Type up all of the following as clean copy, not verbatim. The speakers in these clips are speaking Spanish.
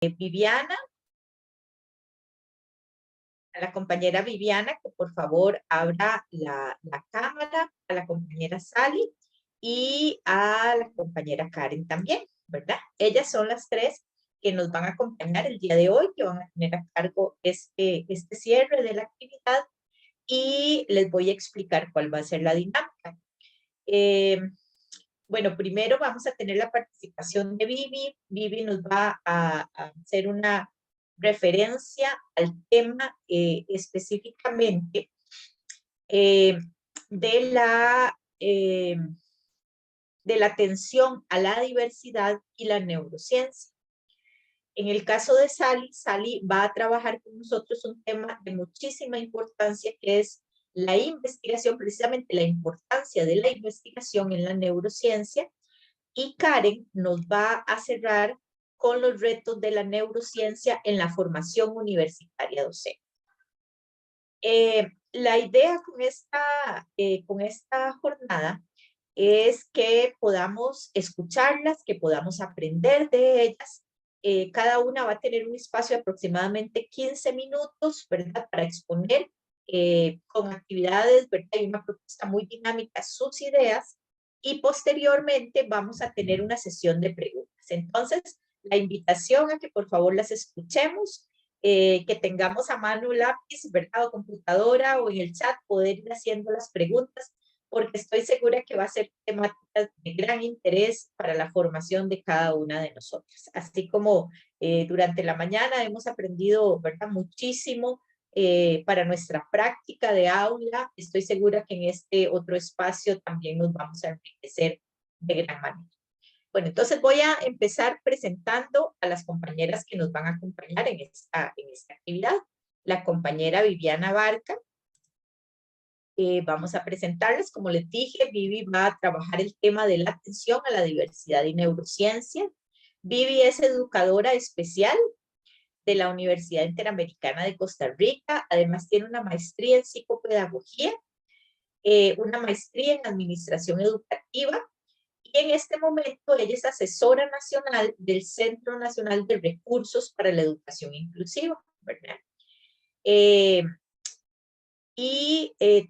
Viviana, a la compañera Viviana, que por favor abra la cámara, a la compañera Sally y a la compañera Karen también, ¿verdad? Ellas son las tres que nos van a acompañar el día de hoy, que van a tener a cargo este cierre de la actividad y les voy a explicar cuál va a ser la dinámica. Bueno, primero vamos a tener la participación de Vivi. Vivi nos va a hacer una referencia al tema específicamente eh, de de la atención a la diversidad y la neurociencia. En el caso de Sally, Sally va a trabajar con nosotros un tema de muchísima importancia que es la investigación, precisamente la importancia de la investigación en la neurociencia, y Karen nos va a cerrar con los retos de la neurociencia en la formación universitaria docente. La idea con esta jornada es que podamos escucharlas, que podamos aprender de ellas. Cada una va a tener un espacio de aproximadamente 15 minutos, ¿verdad? Para exponer con actividades, ¿verdad? Y una propuesta muy dinámica sus ideas. Y posteriormente vamos a tener una sesión de preguntas. Entonces, la invitación a que por favor las escuchemos, que tengamos a mano lápiz, ¿verdad? O computadora o en el chat poder ir haciendo las preguntas, porque estoy segura que va a ser temáticas de gran interés para la formación de cada una de nosotros. Así como durante la mañana hemos aprendido, ¿verdad? Muchísimo para nuestra práctica de aula, estoy segura que en este otro espacio también nos vamos a enriquecer de gran manera. Bueno, entonces voy a empezar presentando a las compañeras que nos van a acompañar en esta actividad. La compañera Viviana Barca. Vamos a presentarles, como les dije, Vivi va a trabajar el tema de la atención a la diversidad y neurociencia. Vivi es educadora especial de la Universidad Interamericana de Costa Rica. Además tiene una maestría en psicopedagogía, una maestría en administración educativa, y en este momento ella es asesora nacional del Centro Nacional de Recursos para la Educación Inclusiva, ¿verdad?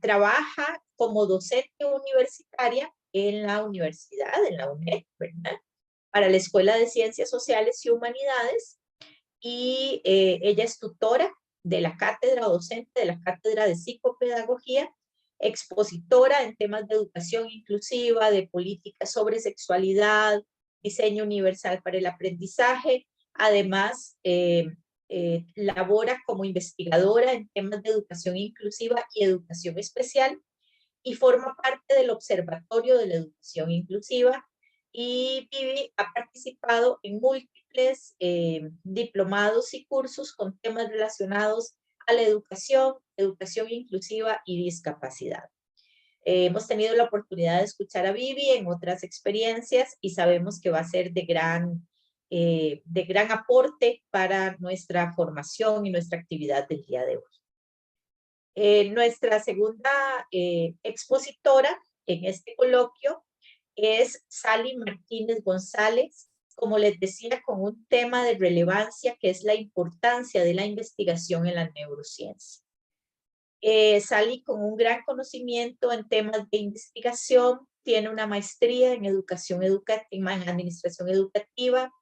Trabaja como docente universitaria en la universidad, en la UNED, ¿verdad? Para la Escuela de Ciencias Sociales y Humanidades, y ella es tutora de la cátedra docente de la cátedra de psicopedagogía, expositora en temas de educación inclusiva, de políticas sobre sexualidad, diseño universal para el aprendizaje. Además, labora como investigadora en temas de educación inclusiva y educación especial, y forma parte del Observatorio de la Educación Inclusiva, y Vivi ha participado en múltiples diplomados y cursos con temas relacionados a la educación inclusiva y discapacidad. Hemos tenido la oportunidad de escuchar a Vivi en otras experiencias y sabemos que va a ser de gran aporte para nuestra formación y nuestra actividad del día de hoy. Nuestra segunda expositora en este coloquio es Sally Martínez González, como les decía, con un tema de relevancia que es la importancia de la investigación en la neurociencia. Sally con un gran conocimiento en temas de investigación, tiene una maestría en en administración educativa,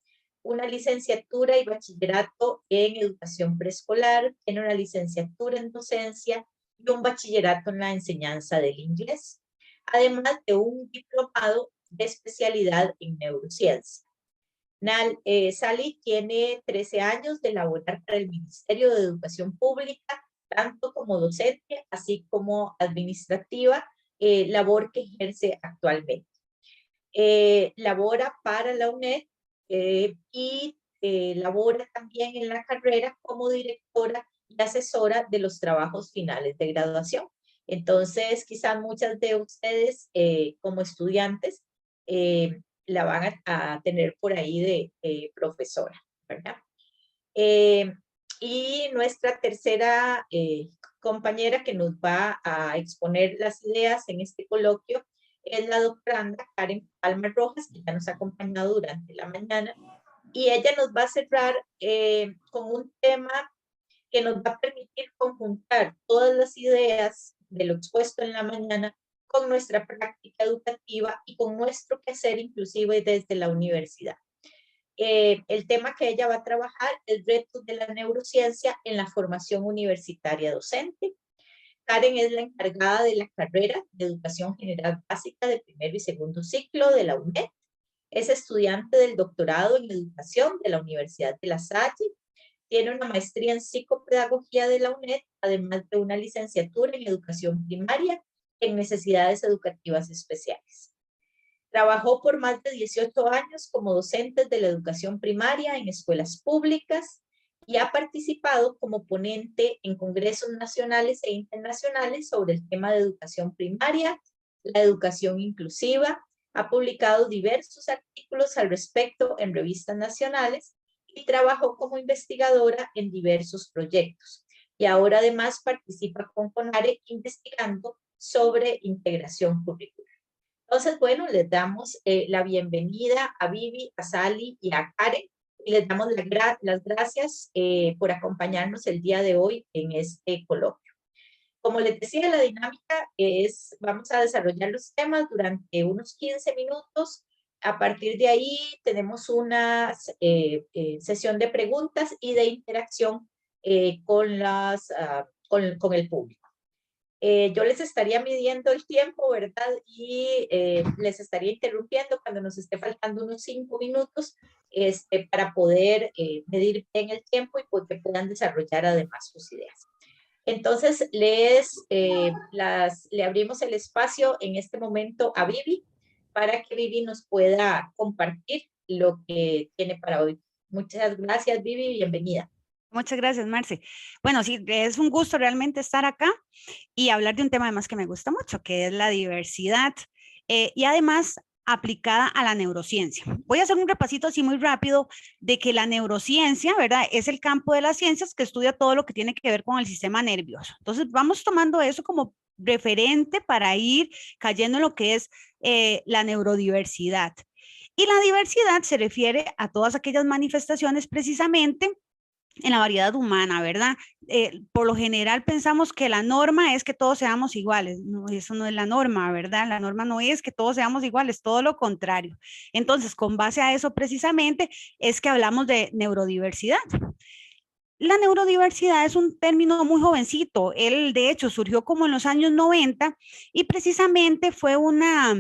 una licenciatura y bachillerato en educación preescolar, tiene una licenciatura en docencia y un bachillerato en la enseñanza del inglés, además de un diplomado de especialidad en neurociencia. Sally tiene 13 años de laborar para el Ministerio de Educación Pública, tanto como docente, así como administrativa, labor que ejerce actualmente. Labora para la UNED y labora también en la carrera como directora y asesora de los trabajos finales de graduación. Entonces, quizás muchas de ustedes como estudiantes la van a tener por ahí de profesora, ¿verdad? Y nuestra tercera compañera que nos va a exponer las ideas en este coloquio es la doctoranda Karen Palma Rojas, que ya nos ha acompañado durante la mañana y ella nos va a cerrar con un tema que nos va a permitir conjuntar todas las ideas de lo expuesto en la mañana con nuestra práctica educativa y con nuestro quehacer inclusive desde la universidad. El tema que ella va a trabajar es retos de la neurociencia en la formación universitaria docente. Karen es la encargada de la carrera de Educación General Básica de primero y segundo ciclo de la UNED. Es estudiante del doctorado en Educación de la Universidad de La Salle. Tiene una maestría en psicopedagogía de la UNED, además de una licenciatura en Educación Primaria en necesidades educativas especiales. Trabajó por más de 18 años como docente de la educación primaria en escuelas públicas y ha participado como ponente en congresos nacionales e internacionales sobre el tema de educación primaria, la educación inclusiva, ha publicado diversos artículos al respecto en revistas nacionales y trabajó como investigadora en diversos proyectos. Y ahora además participa con CONARE investigando sobre integración curricular. Entonces, bueno, les damos la bienvenida a Vivi, a Sally y a Karen y les damos las gracias por acompañarnos el día de hoy en este coloquio. Como les decía, la dinámica es, vamos a desarrollar los temas durante unos 15 minutos. A partir de ahí tenemos una sesión de preguntas y de interacción con el público. Yo les estaría midiendo el tiempo, ¿verdad? Y les estaría interrumpiendo cuando nos esté faltando unos 5 minutos para poder medir bien el tiempo y pues, que puedan desarrollar además sus ideas. Entonces, le abrimos el espacio en este momento a Vivi para que Vivi nos pueda compartir lo que tiene para hoy. Muchas gracias, Vivi, bienvenida. Muchas gracias, Marce. Bueno, sí, es un gusto realmente estar acá y hablar de un tema además que me gusta mucho, que es la diversidad y además aplicada a la neurociencia. Voy a hacer un repasito así muy rápido de que la neurociencia, ¿verdad? Es el campo de las ciencias que estudia todo lo que tiene que ver con el sistema nervioso. Entonces, vamos tomando eso como referente para ir cayendo en lo que es la neurodiversidad. Y la diversidad se refiere a todas aquellas manifestaciones precisamente en la variedad humana, ¿verdad? Por lo general pensamos que la norma es que todos seamos iguales. No, eso no es la norma, ¿verdad? La norma no es que todos seamos iguales, todo lo contrario. Entonces, con base a eso precisamente es que hablamos de neurodiversidad. La neurodiversidad es un término muy jovencito. Él, de hecho, surgió como en los años 90 y precisamente fue una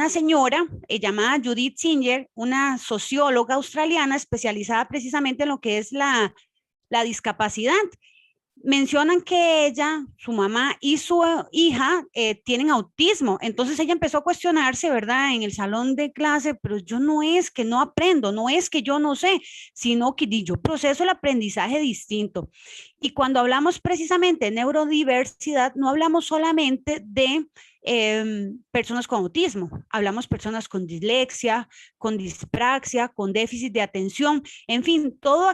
señora llamada Judith Singer, una socióloga australiana especializada precisamente en lo que es la discapacidad. Mencionan que ella, su mamá y su hija tienen autismo. Entonces ella empezó a cuestionarse, ¿verdad? En el salón de clase, pero yo no es que no aprendo, no es que yo no sé, sino que yo proceso el aprendizaje distinto. Y cuando hablamos precisamente de neurodiversidad, no hablamos solamente de personas con autismo, hablamos personas con dislexia, con dispraxia, con déficit de atención, en fin, todo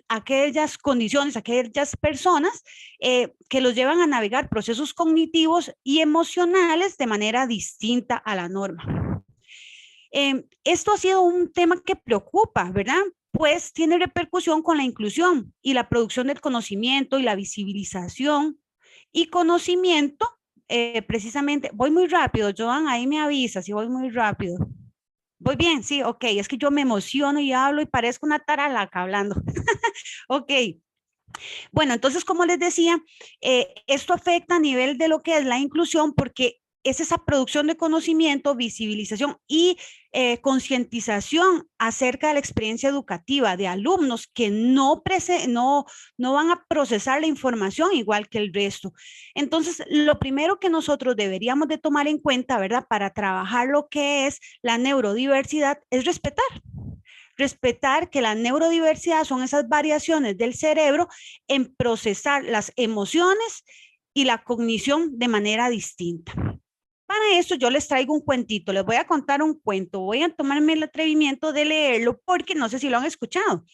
aquellas condiciones, aquellas personas que los llevan a navegar procesos cognitivos y emocionales de manera distinta a la norma. Esto ha sido un tema que preocupa, ¿verdad? Pues tiene repercusión con la inclusión y la producción del conocimiento y la visibilización y conocimiento. Precisamente, voy muy rápido, Joan, ahí me avisa si voy muy rápido. Voy bien, sí, ok, es que yo me emociono y hablo y parezco una taralaca hablando. Ok, bueno, entonces, como les decía, esto afecta a nivel de lo que es la inclusión porque es esa producción de conocimiento, visibilización y concientización acerca de la experiencia educativa de alumnos que no van a procesar la información igual que el resto. Entonces, lo primero que nosotros deberíamos de tomar en cuenta, ¿verdad? Para trabajar lo que es la neurodiversidad es respetar que la neurodiversidad son esas variaciones del cerebro en procesar las emociones y la cognición de manera distinta. Para esto yo les traigo un cuentito, les voy a contar un cuento, voy a tomarme el atrevimiento de leerlo porque no sé si lo han escuchado.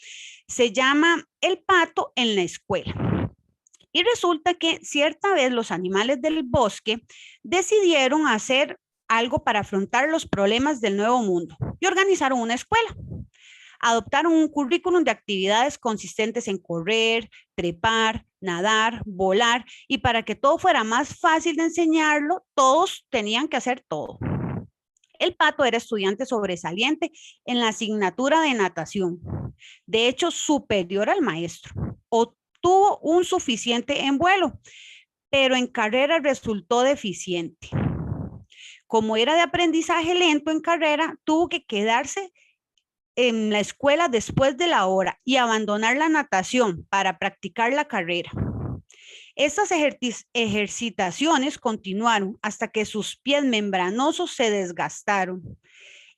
Se llama El pato en la escuela. Y resulta que cierta vez los animales del bosque decidieron hacer algo para afrontar los problemas del nuevo mundo y organizaron una escuela. adoptaron un currículum de actividades consistentes en correr, trepar, nadar, volar, y para que todo fuera más fácil de enseñarlo, todos tenían que hacer todo. El Pato era estudiante sobresaliente en la asignatura de natación, de hecho superior al maestro. Obtuvo un suficiente en vuelo, pero en carrera resultó deficiente. Como era de aprendizaje lento en carrera, tuvo que quedarse en la escuela después de la hora y abandonar la natación para practicar la carrera. Estas ejercitaciones continuaron hasta que sus pies membranosos se desgastaron.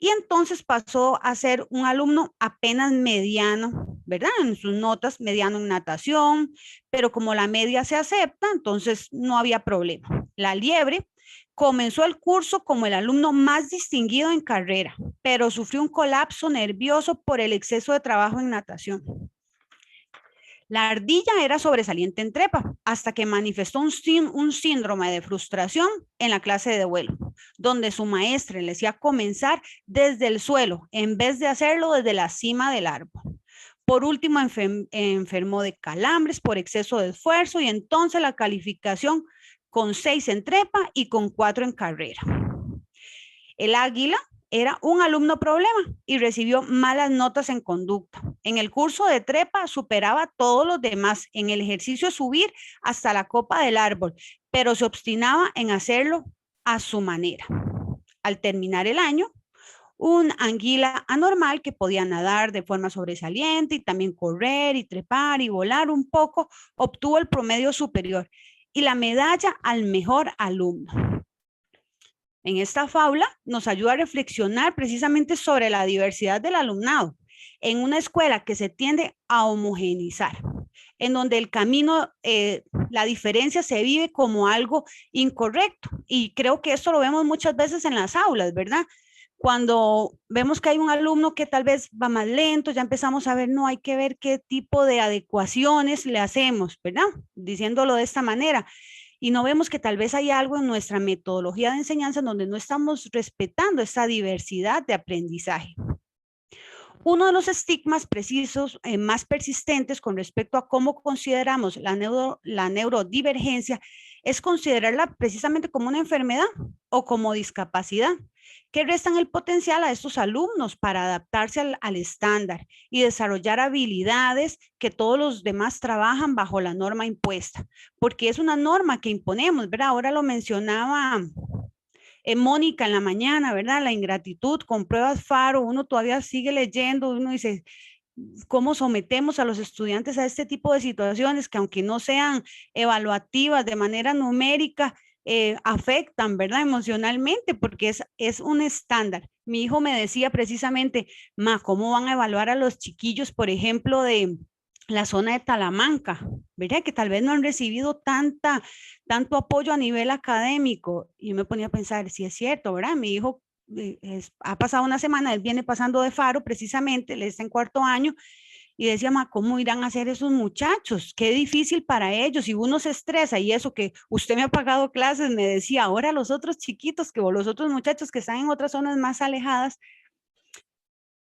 Y entonces pasó a ser un alumno apenas mediano, ¿verdad? En sus notas, mediano en natación, pero como la media se acepta, entonces no había problema. La liebre comenzó el curso como el alumno más distinguido en carrera, pero sufrió un colapso nervioso por el exceso de trabajo en natación. La ardilla era sobresaliente en trepa hasta que manifestó un síndrome de frustración en la clase de vuelo, donde su maestra le decía comenzar desde el suelo en vez de hacerlo desde la cima del árbol. Por último, enfermó de calambres por exceso de esfuerzo y entonces la calificación con 6 en trepa y con 4 en carrera. El águila era un alumno problema y recibió malas notas en conducta. En el curso de trepa superaba a todos los demás en el ejercicio de subir hasta la copa del árbol, pero se obstinaba en hacerlo a su manera. Al terminar el año, un anguila anormal que podía nadar de forma sobresaliente y también correr y trepar y volar un poco, obtuvo el promedio superior y la medalla al mejor alumno. En esta fábula nos ayuda a reflexionar precisamente sobre la diversidad del alumnado en una escuela que se tiende a homogeneizar, en donde el camino, la diferencia se vive como algo incorrecto. Y creo que esto lo vemos muchas veces en las aulas, ¿verdad? Cuando vemos que hay un alumno que tal vez va más lento, ya empezamos a ver, no, hay que ver qué tipo de adecuaciones le hacemos, ¿verdad? Diciéndolo de esta manera. Y no vemos que tal vez hay algo en nuestra metodología de enseñanza en donde no estamos respetando esa diversidad de aprendizaje. Uno de los estigmas precisos, más persistentes con respecto a cómo consideramos la neurodivergencia es considerarla precisamente como una enfermedad o como discapacidad, que restan el potencial a estos alumnos para adaptarse al estándar y desarrollar habilidades que todos los demás trabajan bajo la norma impuesta, porque es una norma que imponemos, ¿verdad? Ahora lo mencionaba Mónica en la mañana, ¿verdad? La ingratitud con pruebas FARO, uno todavía sigue leyendo, uno dice, ¿cómo sometemos a los estudiantes a este tipo de situaciones que aunque no sean evaluativas de manera numérica, afectan, ¿verdad? Emocionalmente, porque es un estándar. Mi hijo me decía precisamente, ma, ¿cómo van a evaluar a los chiquillos, por ejemplo, de la zona de Talamanca, ¿verdad? Que tal vez no han recibido tanto apoyo a nivel académico. Y yo me ponía a pensar, si es cierto, ¿verdad? Mi hijo ha pasado una semana, él viene pasando de Faro precisamente, él está en 4º año, y decía, ma, ¿cómo irán a hacer esos muchachos? Qué difícil para ellos, y uno se estresa, y eso que usted me ha pagado clases, me decía, ahora los otros chiquitos, o los otros muchachos que están en otras zonas más alejadas.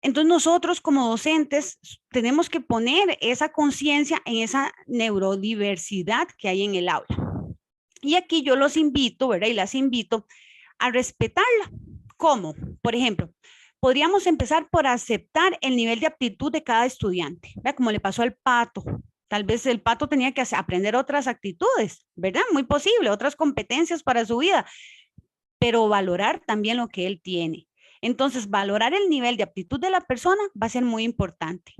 Entonces nosotros como docentes tenemos que poner esa conciencia en esa neurodiversidad que hay en el aula. Y aquí yo los invito, ¿verdad? Y las invito a respetarla. ¿Cómo? Por ejemplo, podríamos empezar por aceptar el nivel de aptitud de cada estudiante, ¿verdad? Como le pasó al Pato. Tal vez el Pato tenía que aprender otras actitudes, ¿verdad? Muy posible, otras competencias para su vida, pero valorar también lo que él tiene. Entonces, valorar el nivel de aptitud de la persona va a ser muy importante.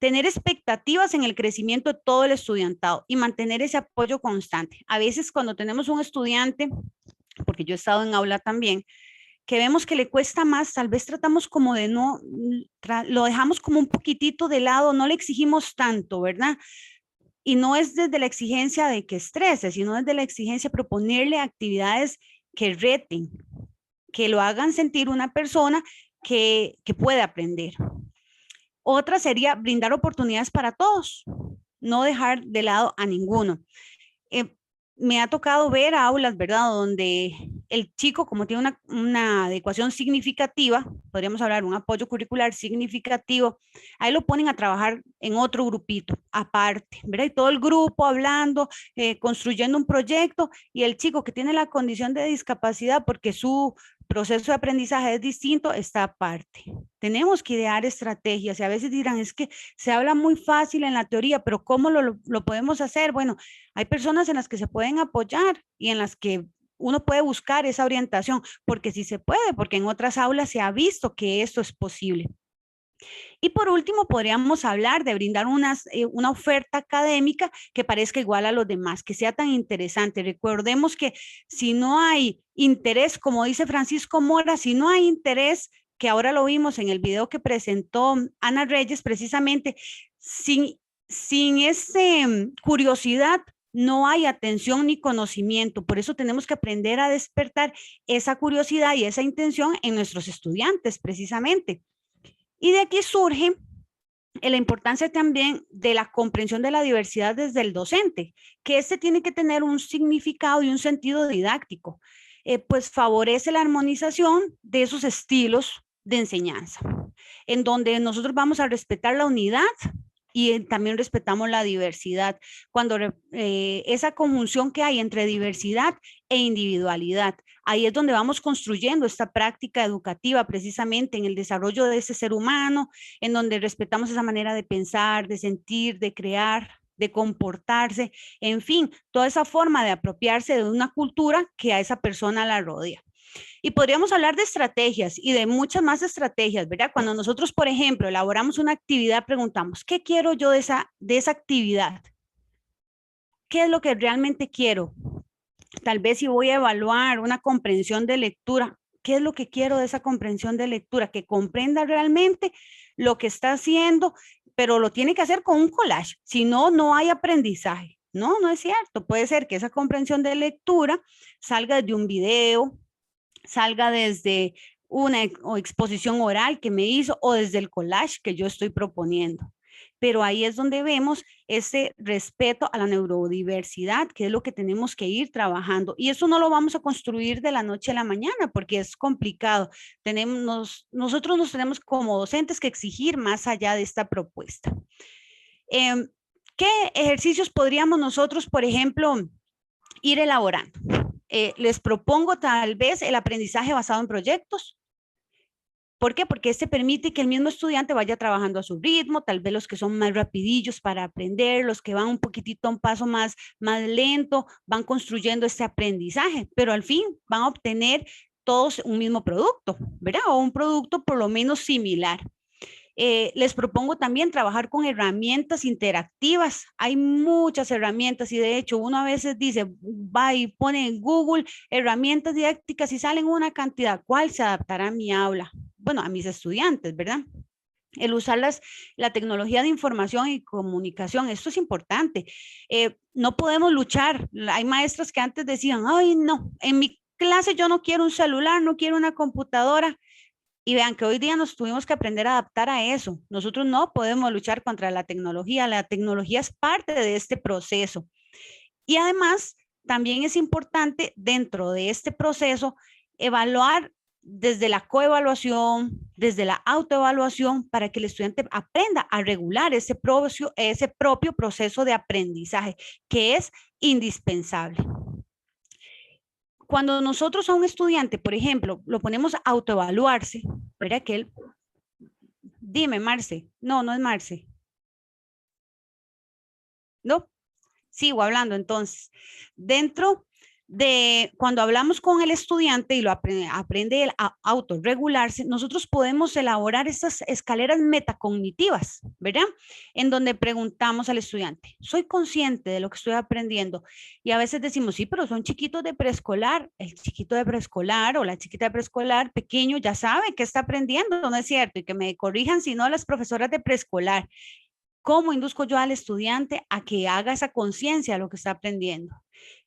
Tener expectativas en el crecimiento de todo el estudiantado y mantener ese apoyo constante. A veces cuando tenemos un estudiante, porque yo he estado en aula también, que vemos que le cuesta más, tal vez tratamos como de no, lo dejamos como un poquitito de lado, no le exigimos tanto, ¿verdad? Y no es desde la exigencia de que estrese, sino desde la exigencia de proponerle actividades que reten, que lo hagan sentir una persona que puede aprender. Otra sería brindar oportunidades para todos, no dejar de lado a ninguno. Me ha tocado ver aulas, ¿verdad? Donde el chico, como tiene una adecuación significativa, podríamos hablar un apoyo curricular significativo, ahí lo ponen a trabajar en otro grupito, aparte, ¿verdad? Y todo el grupo hablando, construyendo un proyecto, y el chico que tiene la condición de discapacidad, porque su proceso de aprendizaje es distinto, está aparte. Tenemos que idear estrategias, y a veces dirán, es que se habla muy fácil en la teoría, pero ¿cómo lo podemos hacer? Bueno, hay personas en las que se pueden apoyar y en las que uno puede buscar esa orientación, porque sí se puede, porque en otras aulas se ha visto que esto es posible. Y por último, podríamos hablar de brindar una oferta académica que parezca igual a los demás, que sea tan interesante. Recordemos que si no hay interés, como dice Francisco Mora, si no hay interés, que ahora lo vimos en el video que presentó Ana Reyes, precisamente, sin curiosidad, no hay atención ni conocimiento. Por eso tenemos que aprender a despertar esa curiosidad y esa intención en nuestros estudiantes, precisamente. Y de aquí surge la importancia también de la comprensión de la diversidad desde el docente, que este tiene que tener un significado y un sentido didáctico, pues favorece la armonización de esos estilos de enseñanza, en donde nosotros vamos a respetar la unidad y también respetamos la diversidad, cuando esa conjunción que hay entre diversidad e individualidad, ahí es donde vamos construyendo esta práctica educativa precisamente en el desarrollo de ese ser humano, en donde respetamos esa manera de pensar, de sentir, de crear, de comportarse, en fin, toda esa forma de apropiarse de una cultura que a esa persona la rodea. Y podríamos hablar de estrategias y de muchas más estrategias, ¿verdad? Cuando nosotros, por ejemplo, elaboramos una actividad, preguntamos, ¿qué quiero yo de esa actividad? ¿Qué es lo que realmente quiero? Tal vez si voy a evaluar una comprensión de lectura, ¿qué es lo que quiero de esa comprensión de lectura? Que comprenda realmente lo que está haciendo, pero lo tiene que hacer con un collage, si no, no hay aprendizaje. No, no es cierto. Puede ser que esa comprensión de lectura salga de un video, salga desde una exposición oral que me hizo o desde el collage que yo estoy proponiendo. Pero ahí es donde vemos ese respeto a la neurodiversidad, que es lo que tenemos que ir trabajando. Y eso no lo vamos a construir de la noche a la mañana porque es complicado. Nosotros nos tenemos como docentes que exigir más allá de esta propuesta. ¿Qué ejercicios podríamos nosotros, por ejemplo, ir elaborando? Les propongo tal vez el aprendizaje basado en proyectos. ¿Por qué? Porque este permite que el mismo estudiante vaya trabajando a su ritmo, tal vez los que son más rapidillos para aprender, los que van un poquitito a un paso más lento, van construyendo este aprendizaje, pero al fin van a obtener todos un mismo producto, ¿verdad? O un producto por lo menos similar. Les propongo también trabajar con herramientas interactivas. Hay muchas herramientas y de hecho uno a veces dice, va y pone en Google herramientas didácticas y salen una cantidad. ¿Cuál se adaptará a mi aula? Bueno, a mis estudiantes, ¿verdad? El usar la tecnología de información y comunicación, esto es importante. No podemos luchar. Hay maestras que antes decían, ay, no, en mi clase yo no quiero un celular, no quiero una computadora. Y vean que hoy día nos tuvimos que aprender a adaptar a eso. Nosotros no podemos luchar contra la tecnología es parte de este proceso. Y además, también es importante dentro de este proceso evaluar desde la coevaluación, desde la autoevaluación, para que el estudiante aprenda a regular ese propio proceso de aprendizaje, que es indispensable. Cuando nosotros a un estudiante, por ejemplo, lo ponemos a autoevaluarse, ¿verdad? Que él, dime, Marce, no es Marce. No, sigo hablando entonces. Dentro de cuando hablamos con el estudiante y lo aprende a autorregularse, nosotros podemos elaborar estas escaleras metacognitivas, ¿verdad? En donde preguntamos al estudiante, ¿soy consciente de lo que estoy aprendiendo? Y a veces decimos, sí, pero son chiquitos de preescolar. El chiquito de preescolar o la chiquita de preescolar pequeño ya sabe que está aprendiendo, ¿no es cierto? Y que me corrijan si no las profesoras de preescolar. ¿Cómo induzco yo al estudiante a que haga esa conciencia de lo que está aprendiendo?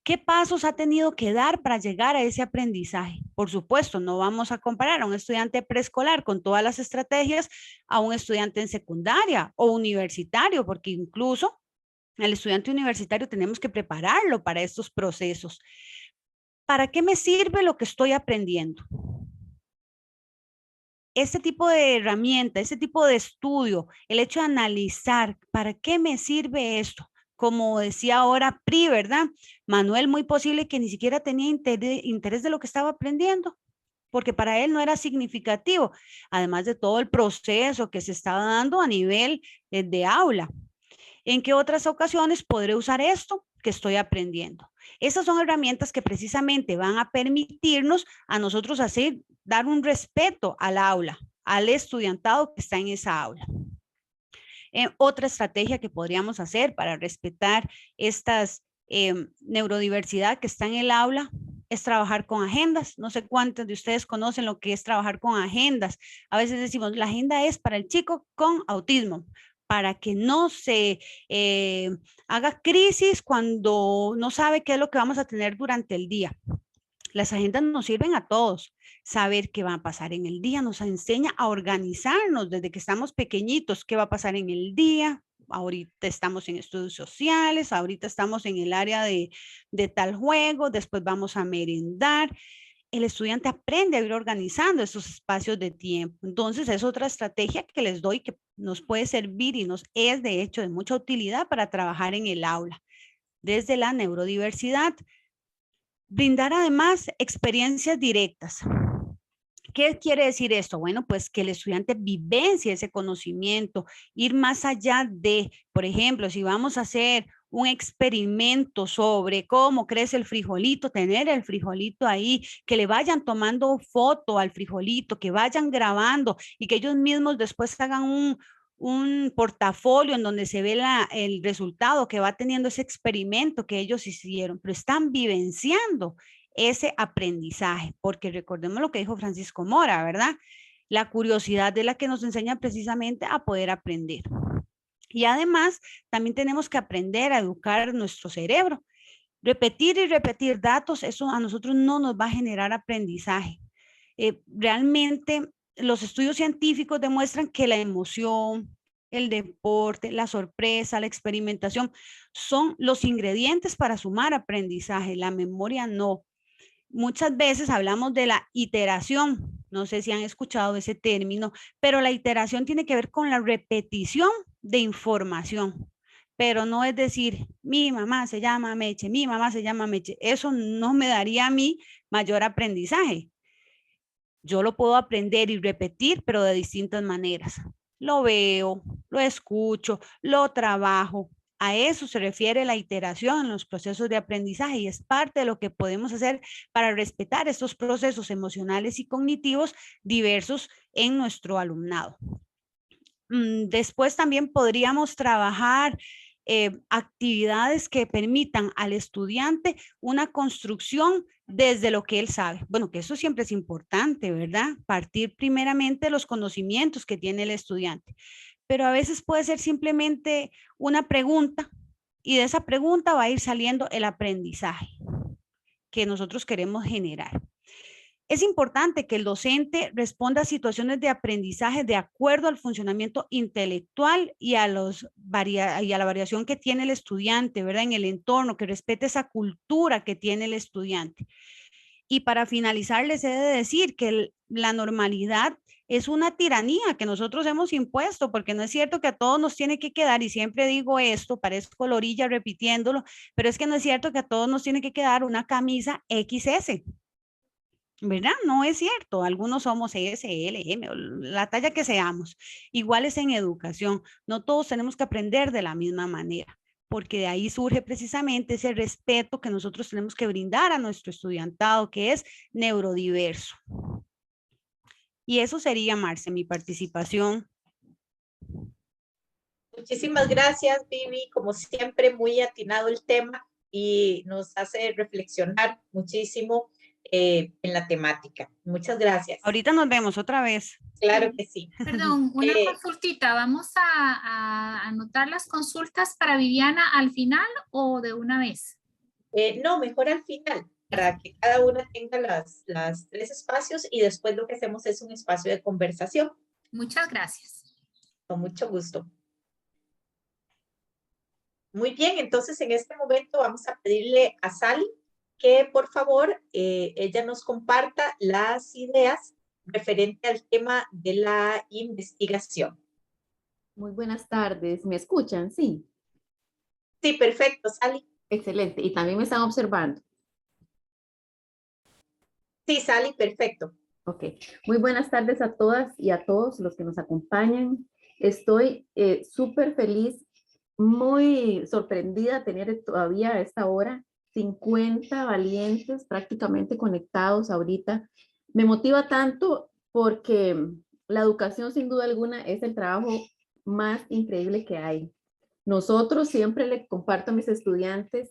¿Qué pasos ha tenido que dar para llegar a ese aprendizaje? Por supuesto, no vamos a comparar a un estudiante preescolar con todas las estrategias a un estudiante en secundaria o universitario, porque incluso al estudiante universitario tenemos que prepararlo para estos procesos. ¿para qué me sirve lo que estoy aprendiendo? Este tipo de herramienta, este tipo de estudio, el hecho de analizar, ¿para qué me sirve esto? Como decía ahora Pri, ¿verdad? Manuel, muy posible que ni siquiera tenía interés de lo que estaba aprendiendo, porque para él no era significativo, además de todo el proceso que se estaba dando a nivel de aula. ¿En qué otras ocasiones podré usar esto que estoy aprendiendo? Esas son herramientas que precisamente van a permitirnos a nosotros hacer, dar un respeto al aula, al estudiantado que está en esa aula. Otra estrategia que podríamos hacer para respetar estas neurodiversidad que está en el aula es trabajar con agendas. No sé cuántos de ustedes conocen lo que es trabajar con agendas. A veces decimos, la agenda es para el chico con autismo, para que no se haga crisis cuando no sabe qué es lo que vamos a tener durante el día. Las agendas nos sirven a todos. Saber qué va a pasar en el día nos enseña a organizarnos desde que estamos pequeñitos, qué va a pasar en el día. Ahorita estamos en estudios sociales, ahorita estamos en el área de tal juego, después vamos a merendar. El estudiante aprende a ir organizando esos espacios de tiempo. Entonces, es otra estrategia que les doy que nos puede servir y nos es de hecho de mucha utilidad para trabajar en el aula. Desde la neurodiversidad, brindar además experiencias directas. ¿Qué quiere decir esto? Bueno, pues que el estudiante vivencie ese conocimiento, ir más allá de, por ejemplo, si vamos a hacer un experimento sobre cómo crece el frijolito, tener el frijolito ahí, que le vayan tomando foto al frijolito, que vayan grabando y que ellos mismos después hagan un portafolio en donde se ve el resultado que va teniendo ese experimento que ellos hicieron, pero están vivenciando ese aprendizaje, porque recordemos lo que dijo Francisco Mora, ¿verdad? La curiosidad es la que nos enseña precisamente a poder aprender. Y además, también tenemos que aprender a educar nuestro cerebro. Repetir y repetir datos, eso a nosotros no nos va a generar aprendizaje. Realmente, los estudios científicos demuestran que la emoción, el deporte, la sorpresa, la experimentación son los ingredientes para sumar aprendizaje. La memoria no. Muchas veces hablamos de la iteración, no sé si han escuchado ese término, pero la iteración tiene que ver con la repetición de información, pero no es decir, mi mamá se llama Meche, mi mamá se llama Meche, eso no me daría a mí mayor aprendizaje. Yo lo puedo aprender y repetir, pero de distintas maneras. Lo veo, lo escucho, lo trabajo. A eso se refiere la iteración en los procesos de aprendizaje y es parte de lo que podemos hacer para respetar estos procesos emocionales y cognitivos diversos en nuestro alumnado. Después también podríamos trabajar actividades que permitan al estudiante una construcción desde lo que él sabe. Bueno, que eso siempre es importante, ¿verdad? Partir primeramente de los conocimientos que tiene el estudiante, pero a veces puede ser simplemente una pregunta y de esa pregunta va a ir saliendo el aprendizaje que nosotros queremos generar. Es importante que el docente responda a situaciones de aprendizaje de acuerdo al funcionamiento intelectual y a la variación que tiene el estudiante, ¿verdad? En el entorno, que respete esa cultura que tiene el estudiante. Y para finalizar, les he de decir que la normalidad es una tiranía que nosotros hemos impuesto, porque no es cierto que a todos nos tiene que quedar, y siempre digo esto, parezco lorilla repitiéndolo, pero es que no es cierto que a todos nos tiene que quedar una camisa XS. ¿Verdad? No es cierto. Algunos somos S, L, M, la talla que seamos. Iguales en educación. No todos tenemos que aprender de la misma manera, porque de ahí surge precisamente ese respeto que nosotros tenemos que brindar a nuestro estudiantado, que es neurodiverso. Y eso sería, Marce, mi participación. Muchísimas gracias, Vivi. Como siempre, muy atinado el tema y nos hace reflexionar muchísimo en la temática. Muchas gracias. Ahorita nos vemos otra vez. Claro que sí. Perdón, una consultita. ¿Vamos a anotar las consultas para Viviana al final o de una vez? No, mejor al final, para que cada una tenga las 3 espacios y después lo que hacemos es un espacio de conversación. Muchas gracias. Con mucho gusto. Muy bien, entonces en este momento vamos a pedirle a Sally que por favor ella nos comparta las ideas referente al tema de la investigación. Muy buenas tardes. ¿Me escuchan? Sí. Sí, perfecto, Sally. Excelente. Y también me están observando. Sí, Sally, perfecto. Ok. Muy buenas tardes a todas y a todos los que nos acompañan. Estoy súper feliz, muy sorprendida de tener todavía a esta hora 50 valientes prácticamente conectados ahorita. Me motiva tanto porque la educación sin duda alguna es el trabajo más increíble que hay. Nosotros siempre le comparto a mis estudiantes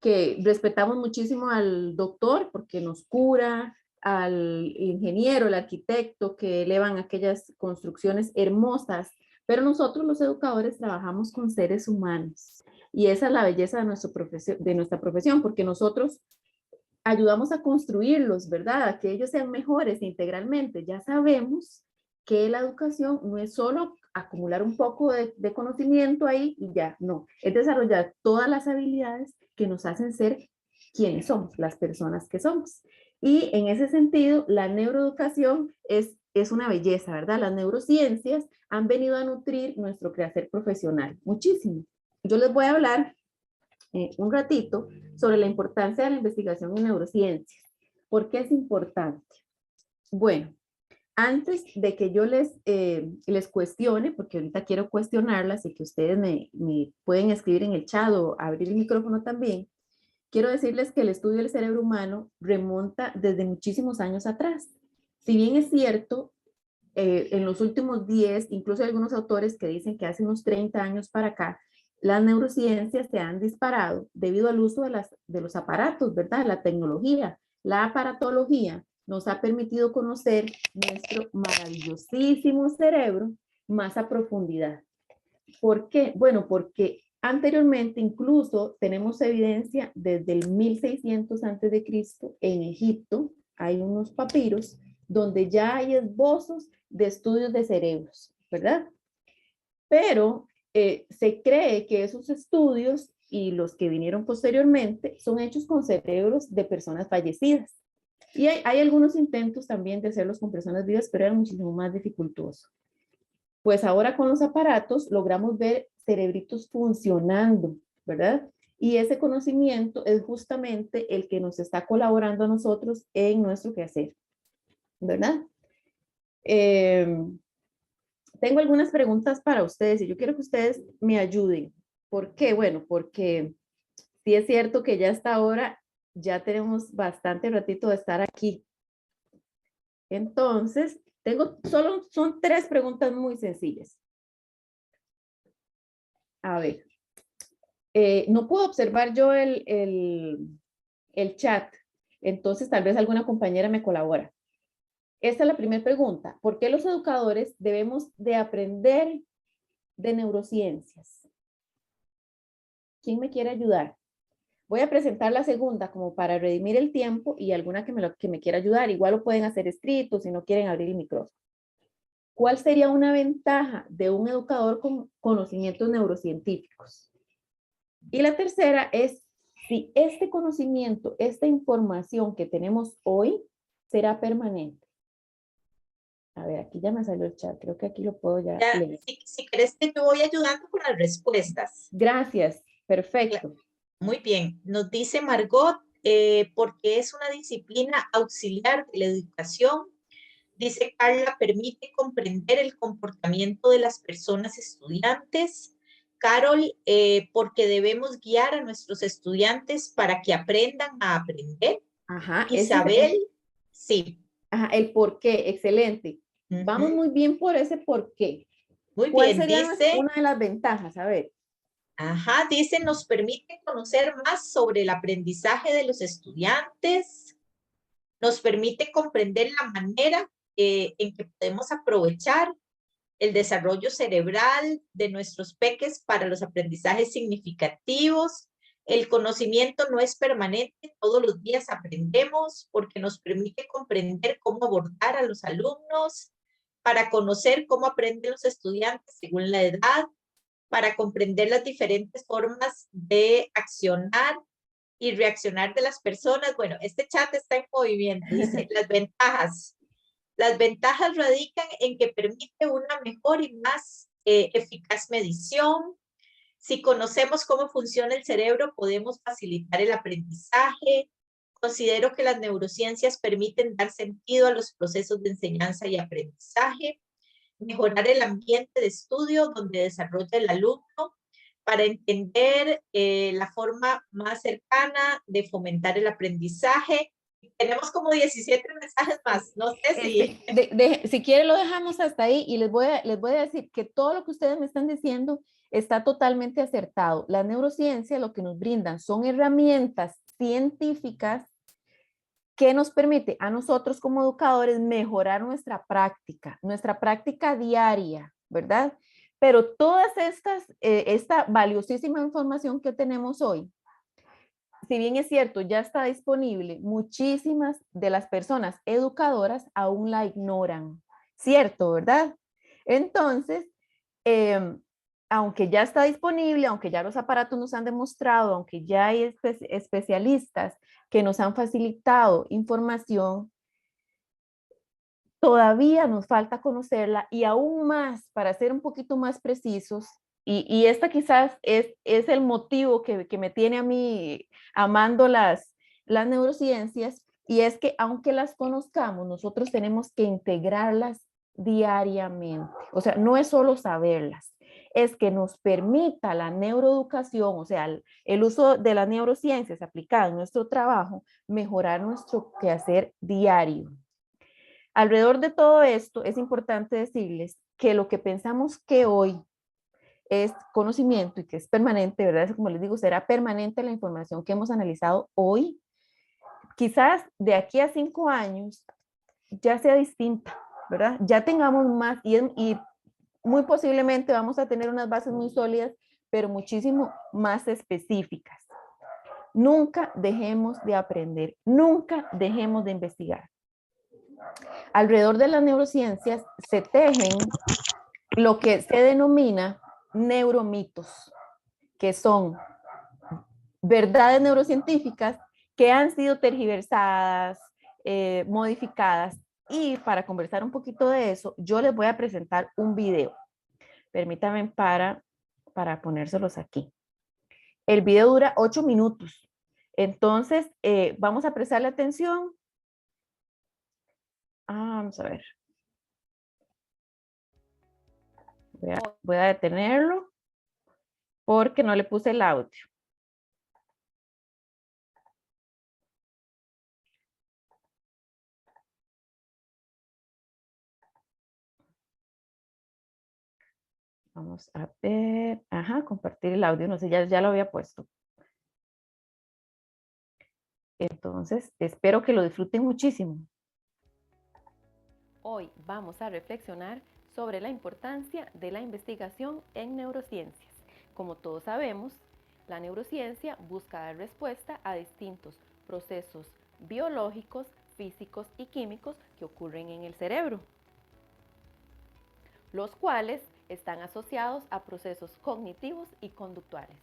que respetamos muchísimo al doctor porque nos cura, al ingeniero, el arquitecto que elevan aquellas construcciones hermosas, pero nosotros los educadores trabajamos con seres humanos y esa es la belleza de nuestra profesión, porque nosotros ayudamos a construirlos, ¿verdad? A que ellos sean mejores integralmente. Ya sabemos que la educación no es solo acumular un poco de conocimiento ahí y ya, no, es desarrollar todas las habilidades que nos hacen ser quienes somos, las personas que somos. Y en ese sentido, la neuroeducación es una belleza, ¿verdad? Las neurociencias han venido a nutrir nuestro quehacer profesional muchísimo. Yo les voy a hablar un ratito sobre la importancia de la investigación en neurociencias. ¿Por qué es importante? Bueno, antes de que yo les cuestione, porque ahorita quiero cuestionarlas y que ustedes me pueden escribir en el chat o abrir el micrófono también, quiero decirles que el estudio del cerebro humano remonta desde muchísimos años atrás. Si bien es cierto, en los últimos 10, incluso hay algunos autores que dicen que hace unos 30 años para acá, las neurociencias se han disparado debido al uso de los aparatos, ¿verdad? La tecnología, la aparatología nos ha permitido conocer nuestro maravillosísimo cerebro más a profundidad. ¿Por qué? Bueno, porque anteriormente incluso tenemos evidencia desde el 1600 a.C. en Egipto, hay unos papiros donde ya hay esbozos de estudios de cerebros, ¿verdad? Pero se cree que esos estudios y los que vinieron posteriormente son hechos con cerebros de personas fallecidas. Y hay algunos intentos también de hacerlos con personas vivas, pero eran muchísimo más dificultosos. Pues ahora con los aparatos logramos ver cerebritos funcionando, ¿verdad? Y ese conocimiento es justamente el que nos está colaborando a nosotros en nuestro quehacer, ¿verdad? Tengo algunas preguntas para ustedes y yo quiero que ustedes me ayuden. ¿Por qué? Bueno, porque sí es cierto que ya hasta ahora ya tenemos bastante ratito de estar aquí. Entonces, son 3 preguntas muy sencillas. A ver, no puedo observar yo el chat, entonces tal vez alguna compañera me colabora. Esta es la primera pregunta. ¿Por qué los educadores debemos de aprender de neurociencias? ¿Quién me quiere ayudar? Voy a presentar la segunda como para redimir el tiempo y alguna que me quiera ayudar. Igual lo pueden hacer escrito si no quieren abrir el micrófono. ¿Cuál sería una ventaja de un educador con conocimientos neurocientíficos? Y la tercera es si este conocimiento, esta información que tenemos hoy será permanente. A ver, aquí ya me salió el chat. Creo que aquí lo puedo ya leer. Si crees que yo voy ayudando con las respuestas. Gracias. Perfecto. Muy bien. Nos dice Margot, porque es una disciplina auxiliar de la educación. Dice Carla, permite comprender el comportamiento de las personas estudiantes. Carol, porque debemos guiar a nuestros estudiantes para que aprendan a aprender. Ajá. Isabel, sí. Ajá, el por qué, excelente. Vamos muy bien por ese por qué. Muy ¿Cuál bien, sería dice, una de las ventajas? A ver. ajá, dice, nos permite conocer más sobre el aprendizaje de los estudiantes, nos permite comprender la manera en que podemos aprovechar el desarrollo cerebral de nuestros peques para los aprendizajes significativos. El conocimiento no es permanente, todos los días aprendemos porque nos permite comprender cómo abordar a los alumnos, para conocer cómo aprenden los estudiantes según la edad, para comprender las diferentes formas de accionar y reaccionar de las personas. Bueno, este chat está en movimiento. Dice, las ventajas. Las ventajas radican en que permite una mejor y más eficaz medición. Si conocemos cómo funciona el cerebro, podemos facilitar el aprendizaje. Considero que las neurociencias permiten dar sentido a los procesos de enseñanza y aprendizaje, mejorar el ambiente de estudio donde desarrolla el alumno para entender la forma más cercana de fomentar el aprendizaje. Tenemos como 17 mensajes más, no sé si... Si quiere lo dejamos hasta ahí y les voy a decir que todo lo que ustedes me están diciendo está totalmente acertado. La neurociencia lo que nos brindan son herramientas científicas que nos permite a nosotros como educadores mejorar nuestra práctica diaria, ¿verdad? Pero todas esta valiosísima información que tenemos hoy, si bien es cierto, ya está disponible, muchísimas de las personas educadoras aún la ignoran, ¿cierto, verdad? Entonces, aunque ya está disponible, aunque ya los aparatos nos han demostrado, aunque ya hay especialistas que nos han facilitado información, todavía nos falta conocerla y aún más, para ser un poquito más precisos, y esta quizás es el motivo que me tiene a mí amando las neurociencias, y es que aunque las conozcamos, nosotros tenemos que integrarlas diariamente. O sea, no es solo saberlas, es que nos permita la neuroeducación, o sea, el uso de las neurociencias aplicada en nuestro trabajo, mejorar nuestro quehacer diario. Alrededor de todo esto, es importante decirles que lo que pensamos que hoy es conocimiento y que es permanente, ¿verdad? Como les digo, será permanente la información que hemos analizado hoy. Quizás de aquí a 5 años ya sea distinta, ¿verdad? Ya tengamos más y muy posiblemente vamos a tener unas bases muy sólidas, pero muchísimo más específicas. Nunca dejemos de aprender, nunca dejemos de investigar. Alrededor de las neurociencias se tejen lo que se denomina neuromitos, que son verdades neurocientíficas que han sido tergiversadas, modificadas. Y para conversar un poquito de eso, yo les voy a presentar un video. Permítanme para ponérselos aquí. El video dura 8 minutos. Entonces, vamos a prestarle atención. Vamos a ver. Voy a detenerlo porque no le puse el audio. Vamos a ver. Ajá, compartir el audio. No sé, ya lo había puesto. Entonces, espero que lo disfruten muchísimo. Hoy vamos a reflexionar sobre la importancia de la investigación en neurociencias. Como todos sabemos, la neurociencia busca dar respuesta a distintos procesos biológicos, físicos y químicos que ocurren en el cerebro, los cuales están asociados a procesos cognitivos y conductuales.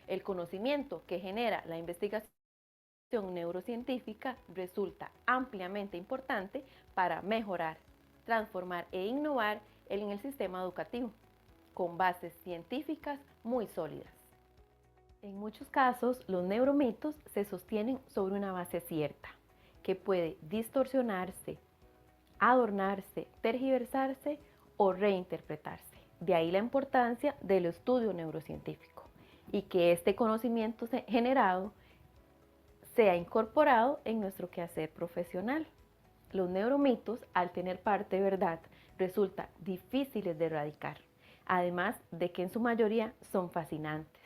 El conocimiento que genera la investigación neurocientífica resulta ampliamente importante para mejorar, transformar e innovar en el sistema educativo, con bases científicas muy sólidas. En muchos casos, los neuromitos se sostienen sobre una base cierta, que puede distorsionarse, adornarse, tergiversarse o reinterpretarse. De ahí la importancia del estudio neurocientífico y que este conocimiento generado sea incorporado en nuestro quehacer profesional. Los neuromitos, al tener parte de verdad, resultan difíciles de erradicar, además de que en su mayoría son fascinantes.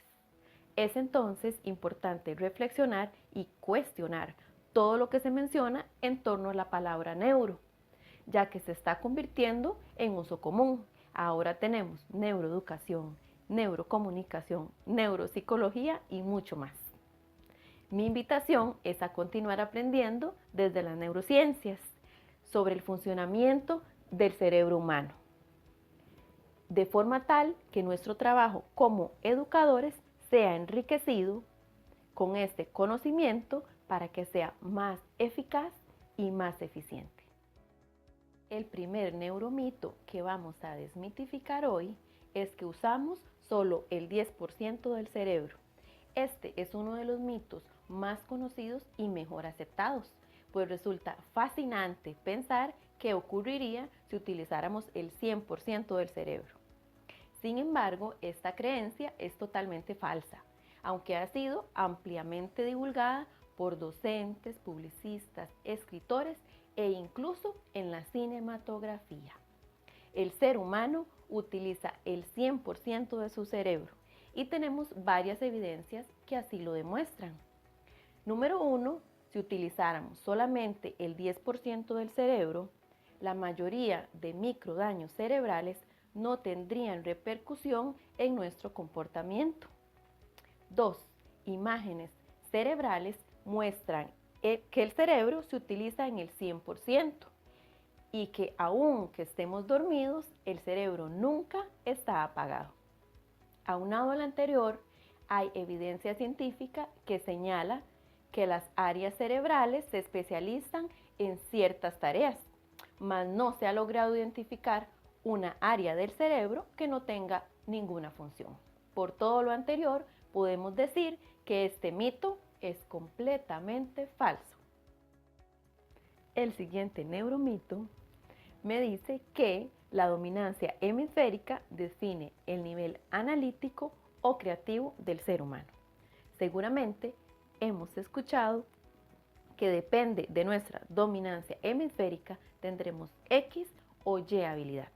Es entonces importante reflexionar y cuestionar todo lo que se menciona en torno a la palabra neuro, ya que se está convirtiendo en uso común. Ahora tenemos neuroeducación, neurocomunicación, neuropsicología y mucho más. Mi invitación es a continuar aprendiendo desde las neurociencias sobre el funcionamiento del cerebro humano, de forma tal que nuestro trabajo como educadores sea enriquecido con este conocimiento para que sea más eficaz y más eficiente. El primer neuromito que vamos a desmitificar hoy es que usamos solo el 10% del cerebro. Este es uno de los mitos más conocidos y mejor aceptados, pues resulta fascinante pensar qué ocurriría si utilizáramos el 100% del cerebro. Sin embargo, esta creencia es totalmente falsa, aunque ha sido ampliamente divulgada por docentes, publicistas, escritores e incluso en la cinematografía. El ser humano utiliza el 100% de su cerebro y tenemos varias evidencias que así lo demuestran. Número 1, si utilizáramos solamente el 10% del cerebro, la mayoría de microdaños cerebrales no tendrían repercusión en nuestro comportamiento. 2. Imágenes cerebrales muestran que el cerebro se utiliza en el 100% y que aunque estemos dormidos, el cerebro nunca está apagado. Aunado al anterior, hay evidencia científica que señala que las áreas cerebrales se especializan en ciertas tareas, mas no se ha logrado identificar una área del cerebro que no tenga ninguna función. Por todo lo anterior, podemos decir que este mito es completamente falso. El siguiente neuromito me dice que la dominancia hemisférica define el nivel analítico o creativo del ser humano. Seguramente hemos escuchado que depende de nuestra dominancia hemisférica tendremos X o Y habilidad.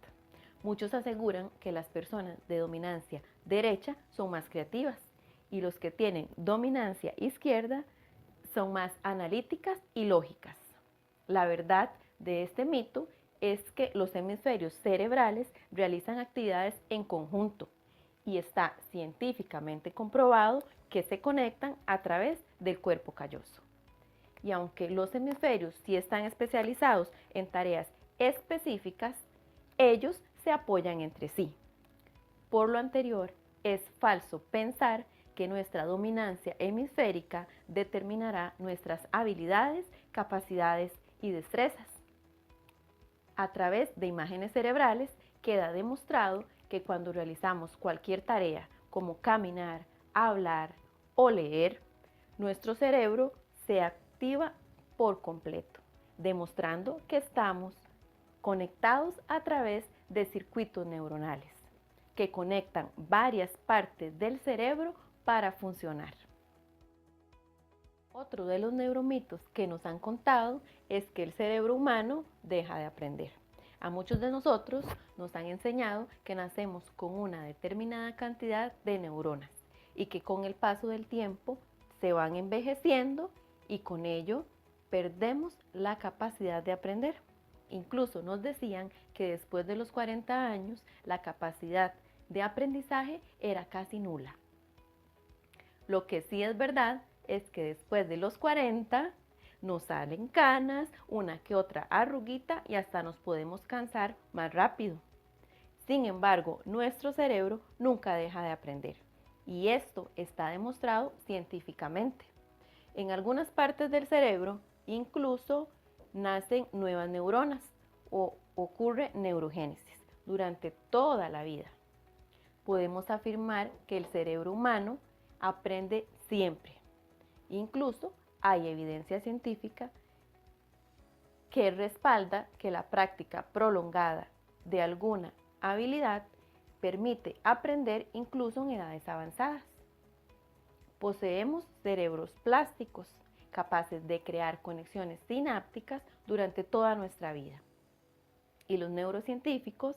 Muchos aseguran que las personas de dominancia derecha son más creativas y los que tienen dominancia izquierda son más analíticas y lógicas. La verdad de este mito es que los hemisferios cerebrales realizan actividades en conjunto y está científicamente comprobado que se conectan a través del cuerpo calloso. Y aunque los hemisferios sí están especializados en tareas específicas, ellos se apoyan entre sí. Por lo anterior, es falso pensar que nuestra dominancia hemisférica determinará nuestras habilidades, capacidades y destrezas. A través de imágenes cerebrales queda demostrado que cuando realizamos cualquier tarea como caminar, hablar o leer, nuestro cerebro se activa por completo, demostrando que estamos conectados a través de circuitos neuronales que conectan varias partes del cerebro para funcionar. Otro de los neuromitos que nos han contado es que el cerebro humano deja de aprender. A muchos de nosotros nos han enseñado que nacemos con una determinada cantidad de neuronas y que con el paso del tiempo se van envejeciendo y con ello perdemos la capacidad de aprender. Incluso nos decían que después de los 40 años la capacidad de aprendizaje era casi nula. Lo que sí es verdad es que después de los 40 nos salen canas, una que otra arruguita y hasta nos podemos cansar más rápido. Sin embargo, nuestro cerebro nunca deja de aprender y esto está demostrado científicamente. En algunas partes del cerebro incluso nacen nuevas neuronas o ocurre neurogénesis durante toda la vida. Podemos afirmar que el cerebro humano aprende siempre. Incluso hay evidencia científica que respalda que la práctica prolongada de alguna habilidad permite aprender incluso en edades avanzadas. Poseemos cerebros plásticos capaces de crear conexiones sinápticas durante toda nuestra vida. Y los neurocientíficos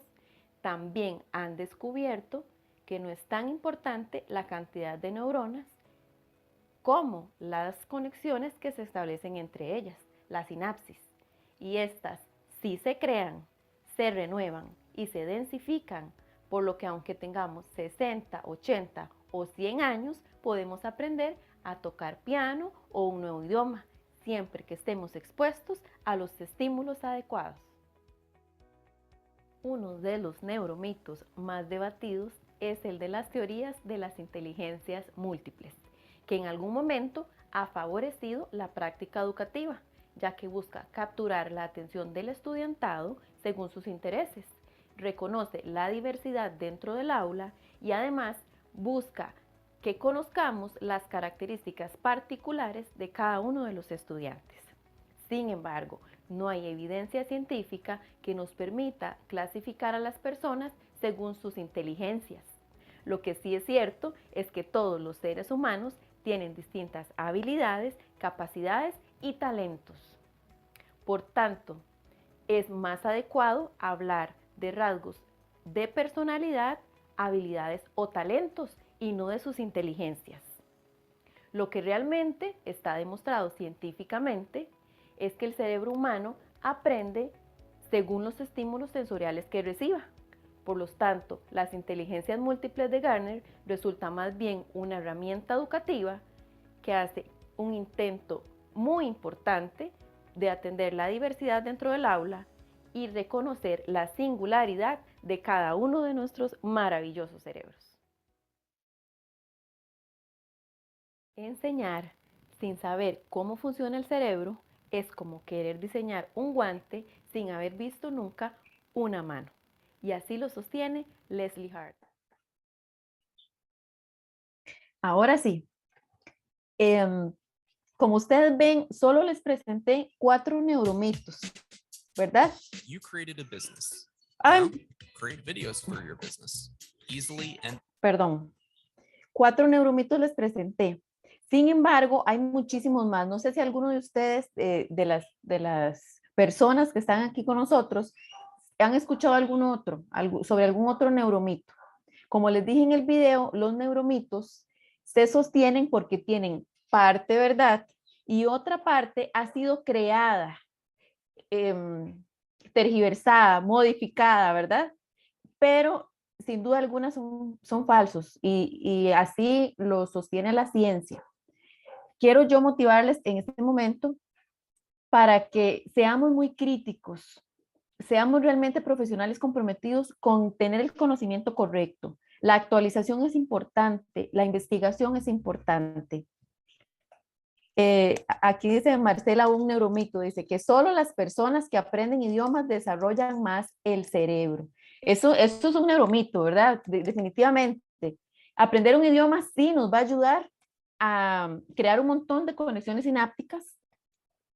también han descubierto que no es tan importante la cantidad de neuronas como las conexiones que se establecen entre ellas, la sinapsis. Y estas sí se crean, se renuevan y se densifican, por lo que aunque tengamos 60, 80 o 100 años, podemos aprender a tocar piano o un nuevo idioma, siempre que estemos expuestos a los estímulos adecuados. Uno de los neuromitos más debatidos es el de las teorías de las inteligencias múltiples, que en algún momento ha favorecido la práctica educativa, ya que busca capturar la atención del estudiantado según sus intereses, reconoce la diversidad dentro del aula y además busca que conozcamos las características particulares de cada uno de los estudiantes. Sin embargo, no hay evidencia científica que nos permita clasificar a las personas según sus inteligencias. Lo que sí es cierto es que todos los seres humanos tienen distintas habilidades, capacidades y talentos. Por tanto, es más adecuado hablar de rasgos de personalidad, habilidades o talentos y no de sus inteligencias. Lo que realmente está demostrado científicamente es que el cerebro humano aprende según los estímulos sensoriales que reciba. Por lo tanto, las inteligencias múltiples de Gardner resulta más bien una herramienta educativa que hace un intento muy importante de atender la diversidad dentro del aula y reconocer la singularidad de cada uno de nuestros maravillosos cerebros. Enseñar sin saber cómo funciona el cerebro es como querer diseñar un guante sin haber visto nunca una mano. Y así lo sostiene Leslie Hart. Ahora sí, como ustedes ven, solo les presenté 4 neuromitos, ¿verdad? You created a business. Ay, Now, create videos for your business easily and perdón, 4 neuromitos les presenté. Sin embargo, hay muchísimos más. No sé si alguno de ustedes, de las personas que están aquí con nosotros, han escuchado sobre algún otro neuromito. Como les dije en el video, los neuromitos se sostienen porque tienen parte verdad y otra parte ha sido creada, tergiversada, modificada, ¿verdad? Pero sin duda alguna son falsos y así lo sostiene la ciencia. Quiero yo motivarles en este momento para que seamos muy críticos, seamos realmente profesionales comprometidos con tener el conocimiento correcto. La actualización es importante, la investigación es importante. Aquí dice Marcela, un neuromito, dice que solo las personas que aprenden idiomas desarrollan más el cerebro. Eso es un neuromito, ¿verdad? Definitivamente. Aprender un idioma sí nos va a ayudar a crear un montón de conexiones sinápticas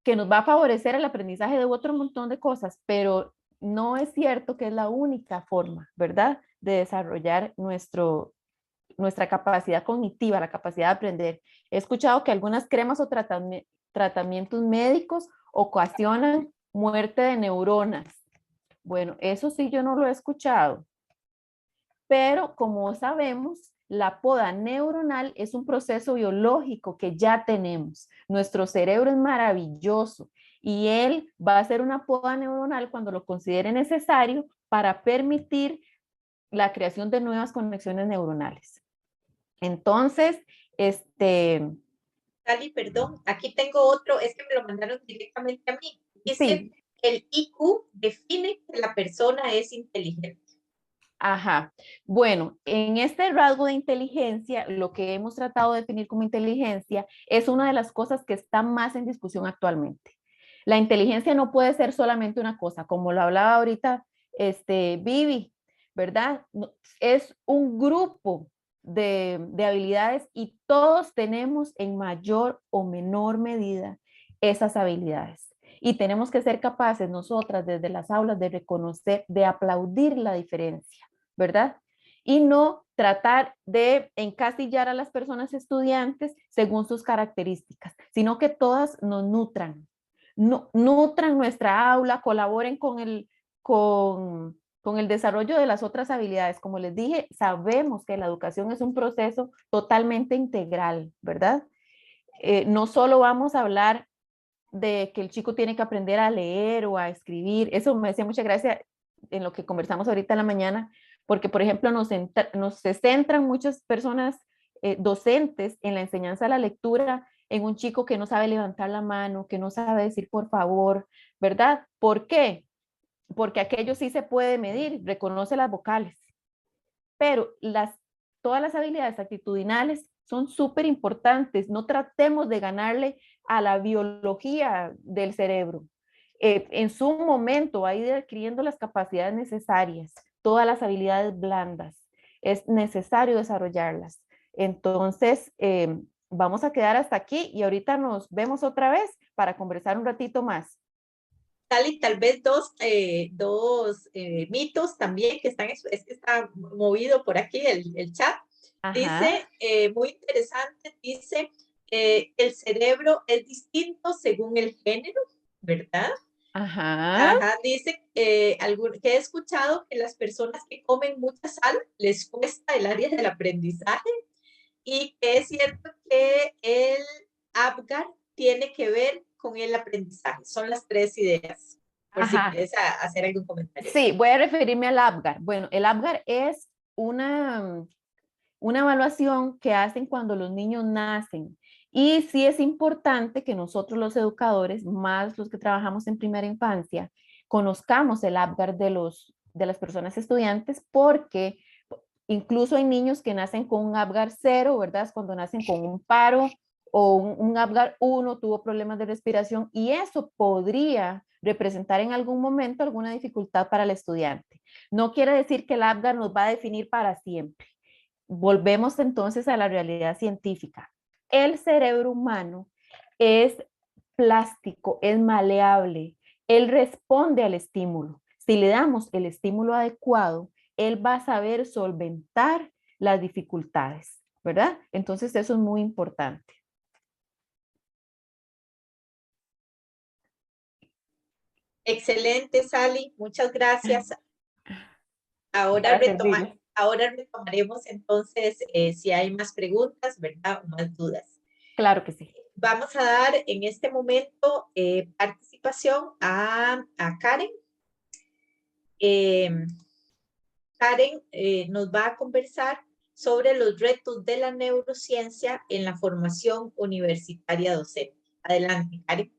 que nos va a favorecer el aprendizaje de otro montón de cosas, pero no es cierto que es la única forma, ¿verdad?, de desarrollar nuestra capacidad cognitiva, la capacidad de aprender. He escuchado que algunas cremas o tratamientos médicos ocasionan muerte de neuronas. Bueno, eso sí yo no lo he escuchado. Pero como sabemos, la poda neuronal es un proceso biológico que ya tenemos. Nuestro cerebro es maravilloso y él va a hacer una poda neuronal cuando lo considere necesario para permitir la creación de nuevas conexiones neuronales. Entonces, Tali, perdón, aquí tengo otro, es que me lo mandaron directamente a mí. Dice, sí. el IQ define que la persona es inteligente. Ajá. Bueno, en este rasgo de inteligencia, lo que hemos tratado de definir como inteligencia es una de las cosas que está más en discusión actualmente. La inteligencia no puede ser solamente una cosa, como lo hablaba ahorita Vivi, ¿verdad? Es un grupo de habilidades y todos tenemos en mayor o menor medida esas habilidades. Y tenemos que ser capaces nosotras desde las aulas de reconocer, de aplaudir la diferencia, ¿verdad? Y no tratar de encasillar a las personas estudiantes según sus características, sino que todas nos nutran, nutran nuestra aula, colaboren con el desarrollo de las otras habilidades. Como les dije, sabemos que la educación es un proceso totalmente integral, ¿verdad? No solo vamos a hablar de que el chico tiene que aprender a leer o a escribir. Eso me hacía mucha gracia en lo que conversamos ahorita en la mañana, porque, por ejemplo, se centran muchas personas docentes en la enseñanza de la lectura en un chico que no sabe levantar la mano, que no sabe decir por favor, ¿verdad? ¿Por qué? Porque aquello sí se puede medir, reconoce las vocales. pero todas las habilidades actitudinales son súper importantes. No tratemos de ganarle a la biología del cerebro. En su momento va a ir adquiriendo las capacidades necesarias, todas las habilidades blandas. Es necesario desarrollarlas. Entonces, vamos a quedar hasta aquí y ahorita nos vemos otra vez para conversar un ratito más. Sally, tal vez dos mitos también que están, es que está movido por aquí el chat. Ajá. Dice, muy interesante, dice, el cerebro es distinto según el género, ¿verdad? Ajá. Ajá, dice que he escuchado que las personas que comen mucha sal les cuesta el área del aprendizaje y que es cierto que el Apgar tiene que ver con el aprendizaje. Son las 3 ideas, por si quieres hacer algún comentario. Sí, voy a referirme al Apgar. Bueno, el Apgar es una evaluación que hacen cuando los niños nacen. Y sí es importante que nosotros los educadores, más los que trabajamos en primera infancia, conozcamos el Apgar de las personas estudiantes, porque incluso hay niños que nacen con un Apgar 0, ¿verdad? Es cuando nacen con un paro, o un Apgar 1 tuvo problemas de respiración, y eso podría representar en algún momento alguna dificultad para el estudiante. No quiere decir que el Apgar nos va a definir para siempre. Volvemos entonces a la realidad científica. El cerebro humano es plástico, es maleable, él responde al estímulo. Si le damos el estímulo adecuado, él va a saber solventar las dificultades, ¿verdad? Entonces eso es muy importante. Excelente, Sally, muchas gracias. Ahora retomaremos entonces si hay más preguntas, ¿verdad? O más dudas. Claro que sí. Vamos a dar en este momento participación a Karen. Karen nos va a conversar sobre los retos de la neurociencia en la formación universitaria docente. Adelante, Karen.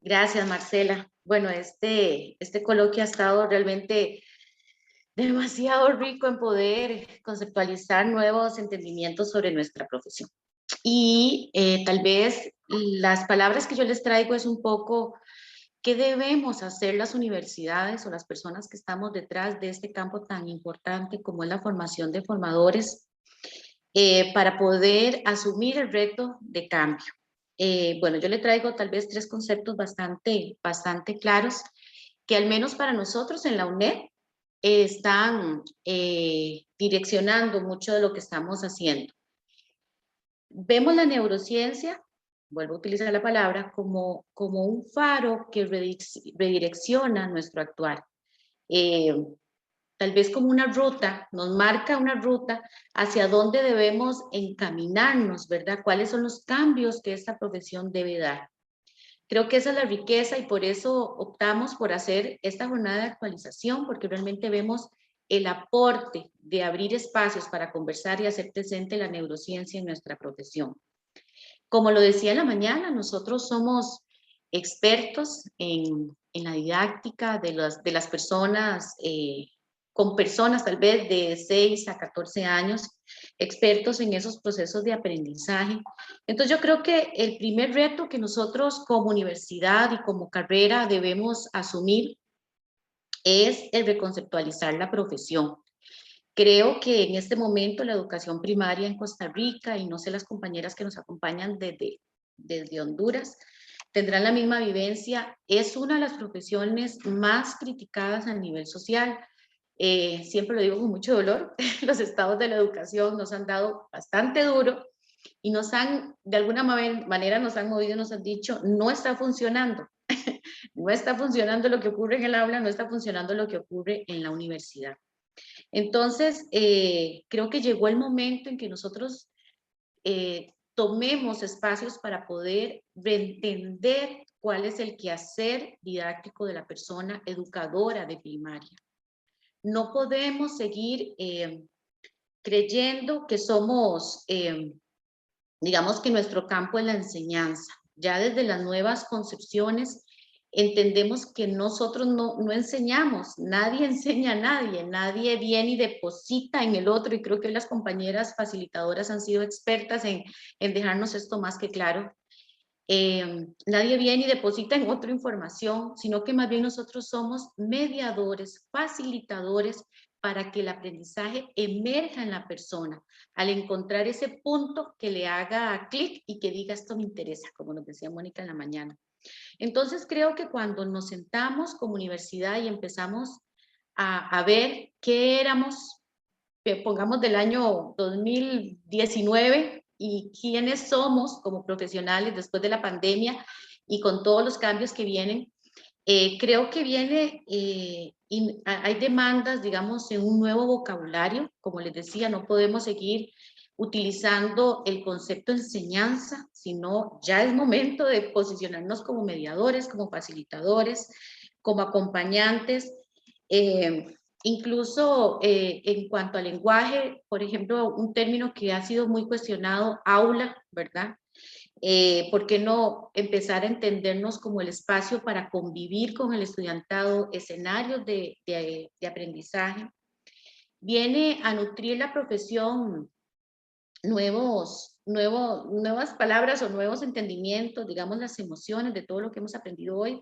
Gracias, Marcela. Bueno, este coloquio ha estado realmente demasiado rico en poder conceptualizar nuevos entendimientos sobre nuestra profesión. Y tal vez las palabras que yo les traigo es un poco qué debemos hacer las universidades o las personas que estamos detrás de este campo tan importante como es la formación de formadores para poder asumir el reto de cambio. Bueno, yo le traigo tal vez 3 conceptos bastante claros que al menos para nosotros en la UNED están direccionando mucho de lo que estamos haciendo. Vemos la neurociencia, vuelvo a utilizar la palabra, como un faro que redirecciona nuestro actuar. Tal vez como una ruta, nos marca una ruta hacia dónde debemos encaminarnos, ¿verdad? ¿Cuáles son los cambios que esta profesión debe dar? Creo que esa es la riqueza y por eso optamos por hacer esta jornada de actualización, porque realmente vemos el aporte de abrir espacios para conversar y hacer presente la neurociencia en nuestra profesión. Como lo decía en la mañana, nosotros somos expertos en la didáctica de las personas, con personas tal vez de 6 a 14 años, expertos en esos procesos de aprendizaje. Entonces yo creo que el primer reto que nosotros como universidad y como carrera debemos asumir es el reconceptualizar la profesión. Creo que en este momento la educación primaria en Costa Rica, y no sé las compañeras que nos acompañan desde Honduras, tendrán la misma vivencia, es una de las profesiones más criticadas a nivel social. Siempre lo digo con mucho dolor, los estados de la educación nos han dado bastante duro y nos han, de alguna manera nos han movido, nos han dicho, no está funcionando, no está funcionando lo que ocurre en el aula, no está funcionando lo que ocurre en la universidad. Entonces, creo que llegó el momento en que nosotros tomemos espacios para poder reentender cuál es el quehacer didáctico de la persona educadora de primaria. No podemos seguir creyendo que somos, digamos que nuestro campo es la enseñanza. Ya desde las nuevas concepciones entendemos que nosotros no enseñamos, nadie enseña a nadie, nadie viene y deposita en el otro, y creo que las compañeras facilitadoras han sido expertas en dejarnos esto más que claro. Nadie viene y deposita en otro información, sino que más bien nosotros somos mediadores, facilitadores para que el aprendizaje emerja en la persona, al encontrar ese punto que le haga clic y que diga esto me interesa, como nos decía Mónica en la mañana. Entonces creo que cuando nos sentamos como universidad y empezamos a ver qué éramos, pongamos del año 2019, y quiénes somos como profesionales después de la pandemia y con todos los cambios que vienen, creo que viene, hay demandas, digamos, en un nuevo vocabulario. Como les decía, no podemos seguir utilizando el concepto enseñanza, sino ya es momento de posicionarnos como mediadores, como facilitadores, como acompañantes. Incluso en cuanto al lenguaje, por ejemplo, un término que ha sido muy cuestionado, aula, ¿verdad? ¿Por qué no empezar a entendernos como el espacio para convivir con el estudiantado, escenarios de aprendizaje? Viene a nutrir la profesión nuevas palabras o nuevos entendimientos, digamos las emociones de todo lo que hemos aprendido hoy,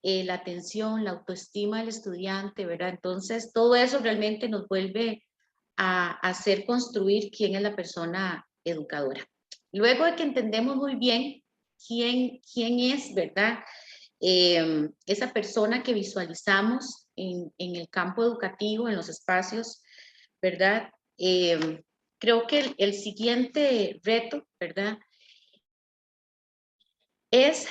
la atención, la autoestima del estudiante, ¿verdad? Entonces, todo eso realmente nos vuelve a hacer construir quién es la persona educadora. Luego de que entendemos muy bien quién es, ¿verdad? Esa persona que visualizamos en el campo educativo, en los espacios, ¿verdad? Creo que el siguiente reto, ¿verdad? Es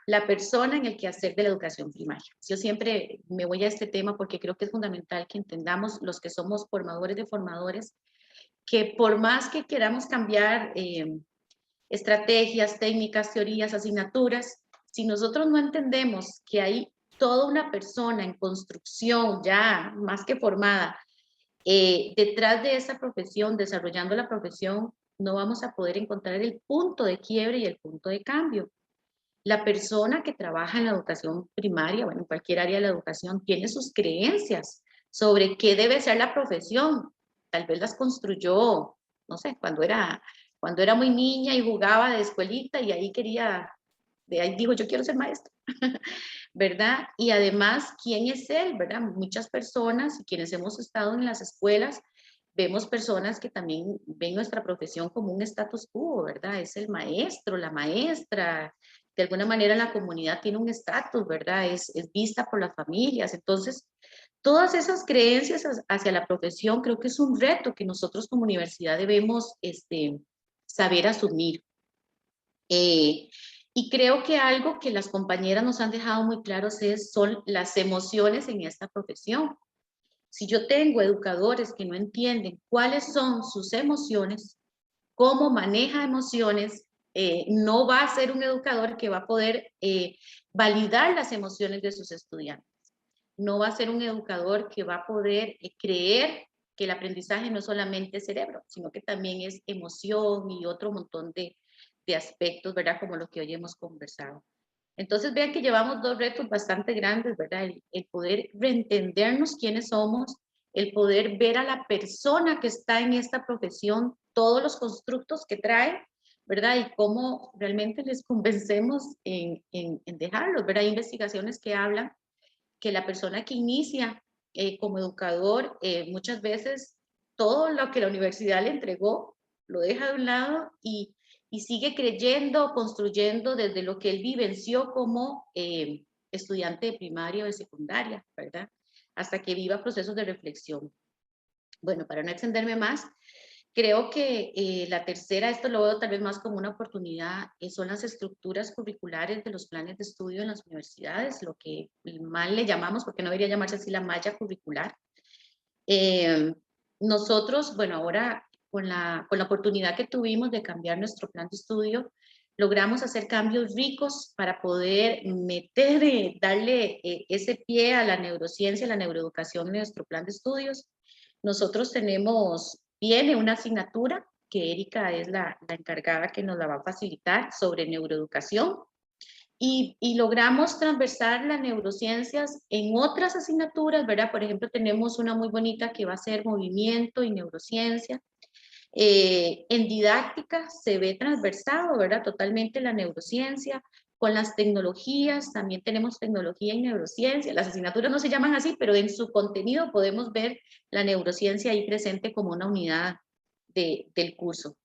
la persona en el quehacer de la educación primaria. Yo siempre me voy a este tema porque creo que es fundamental que entendamos, los que somos formadores de formadores, que por más que queramos cambiar estrategias, técnicas, teorías, asignaturas, si nosotros no entendemos que hay toda una persona en construcción ya más que formada detrás de esa profesión, desarrollando la profesión, no vamos a poder encontrar el punto de quiebre y el punto de cambio. La persona que trabaja en la educación primaria, bueno, en cualquier área de la educación, tiene sus creencias sobre qué debe ser la profesión. Tal vez las construyó, no sé, cuando era muy niña y jugaba de escuelita y ahí de ahí dijo, yo quiero ser maestra, ¿verdad? Y además, ¿quién es él, verdad? Muchas personas, quienes hemos estado en las escuelas, vemos personas que también ven nuestra profesión como un status quo, ¿verdad? Es el maestro, la maestra, de alguna manera la comunidad tiene un estatus, ¿verdad? Es vista por las familias. Entonces, todas esas creencias hacia la profesión creo que es un reto que nosotros como universidad debemos saber asumir. Y creo que algo que las compañeras nos han dejado muy claros son las emociones en esta profesión. Si yo tengo educadores que no entienden cuáles son sus emociones, cómo maneja emociones, no va a ser un educador que va a poder validar las emociones de sus estudiantes. No va a ser un educador que va a poder creer que el aprendizaje no es solamente cerebro, sino que también es emoción y otro montón de aspectos, ¿verdad? Como los que hoy hemos conversado. Entonces vean que llevamos dos retos bastante grandes, ¿verdad? El poder reentendernos quiénes somos, el poder ver a la persona que está en esta profesión, todos los constructos que trae, ¿verdad? Y cómo realmente les convencemos en dejarlos, ¿verdad? Hay investigaciones que hablan que la persona que inicia como educador, muchas veces todo lo que la universidad le entregó, lo deja de un lado y sigue creyendo, construyendo desde lo que él vivenció como estudiante de primaria o de secundaria, ¿verdad? Hasta que viva procesos de reflexión. Bueno, para no extenderme más, creo que la tercera, esto lo veo tal vez más como una oportunidad, son las estructuras curriculares de los planes de estudio en las universidades, lo que mal le llamamos, porque no debería llamarse así, la malla curricular. Nosotros, bueno, ahora con la oportunidad que tuvimos de cambiar nuestro plan de estudio, logramos hacer cambios ricos para poder meter, darle ese pie a la neurociencia, a la neuroeducación en nuestro plan de estudios. Nosotros viene una asignatura que Erika es la encargada que nos la va a facilitar sobre neuroeducación. y logramos transversar las neurociencias en otras asignaturas, ¿verdad? Por ejemplo, tenemos una muy bonita que va a ser movimiento y neurociencia. En didáctica se ve transversado, ¿verdad? Totalmente la neurociencia. Con las tecnologías, también tenemos tecnología y neurociencia. Las asignaturas no se llaman así, pero en su contenido podemos ver la neurociencia ahí presente como una unidad del curso.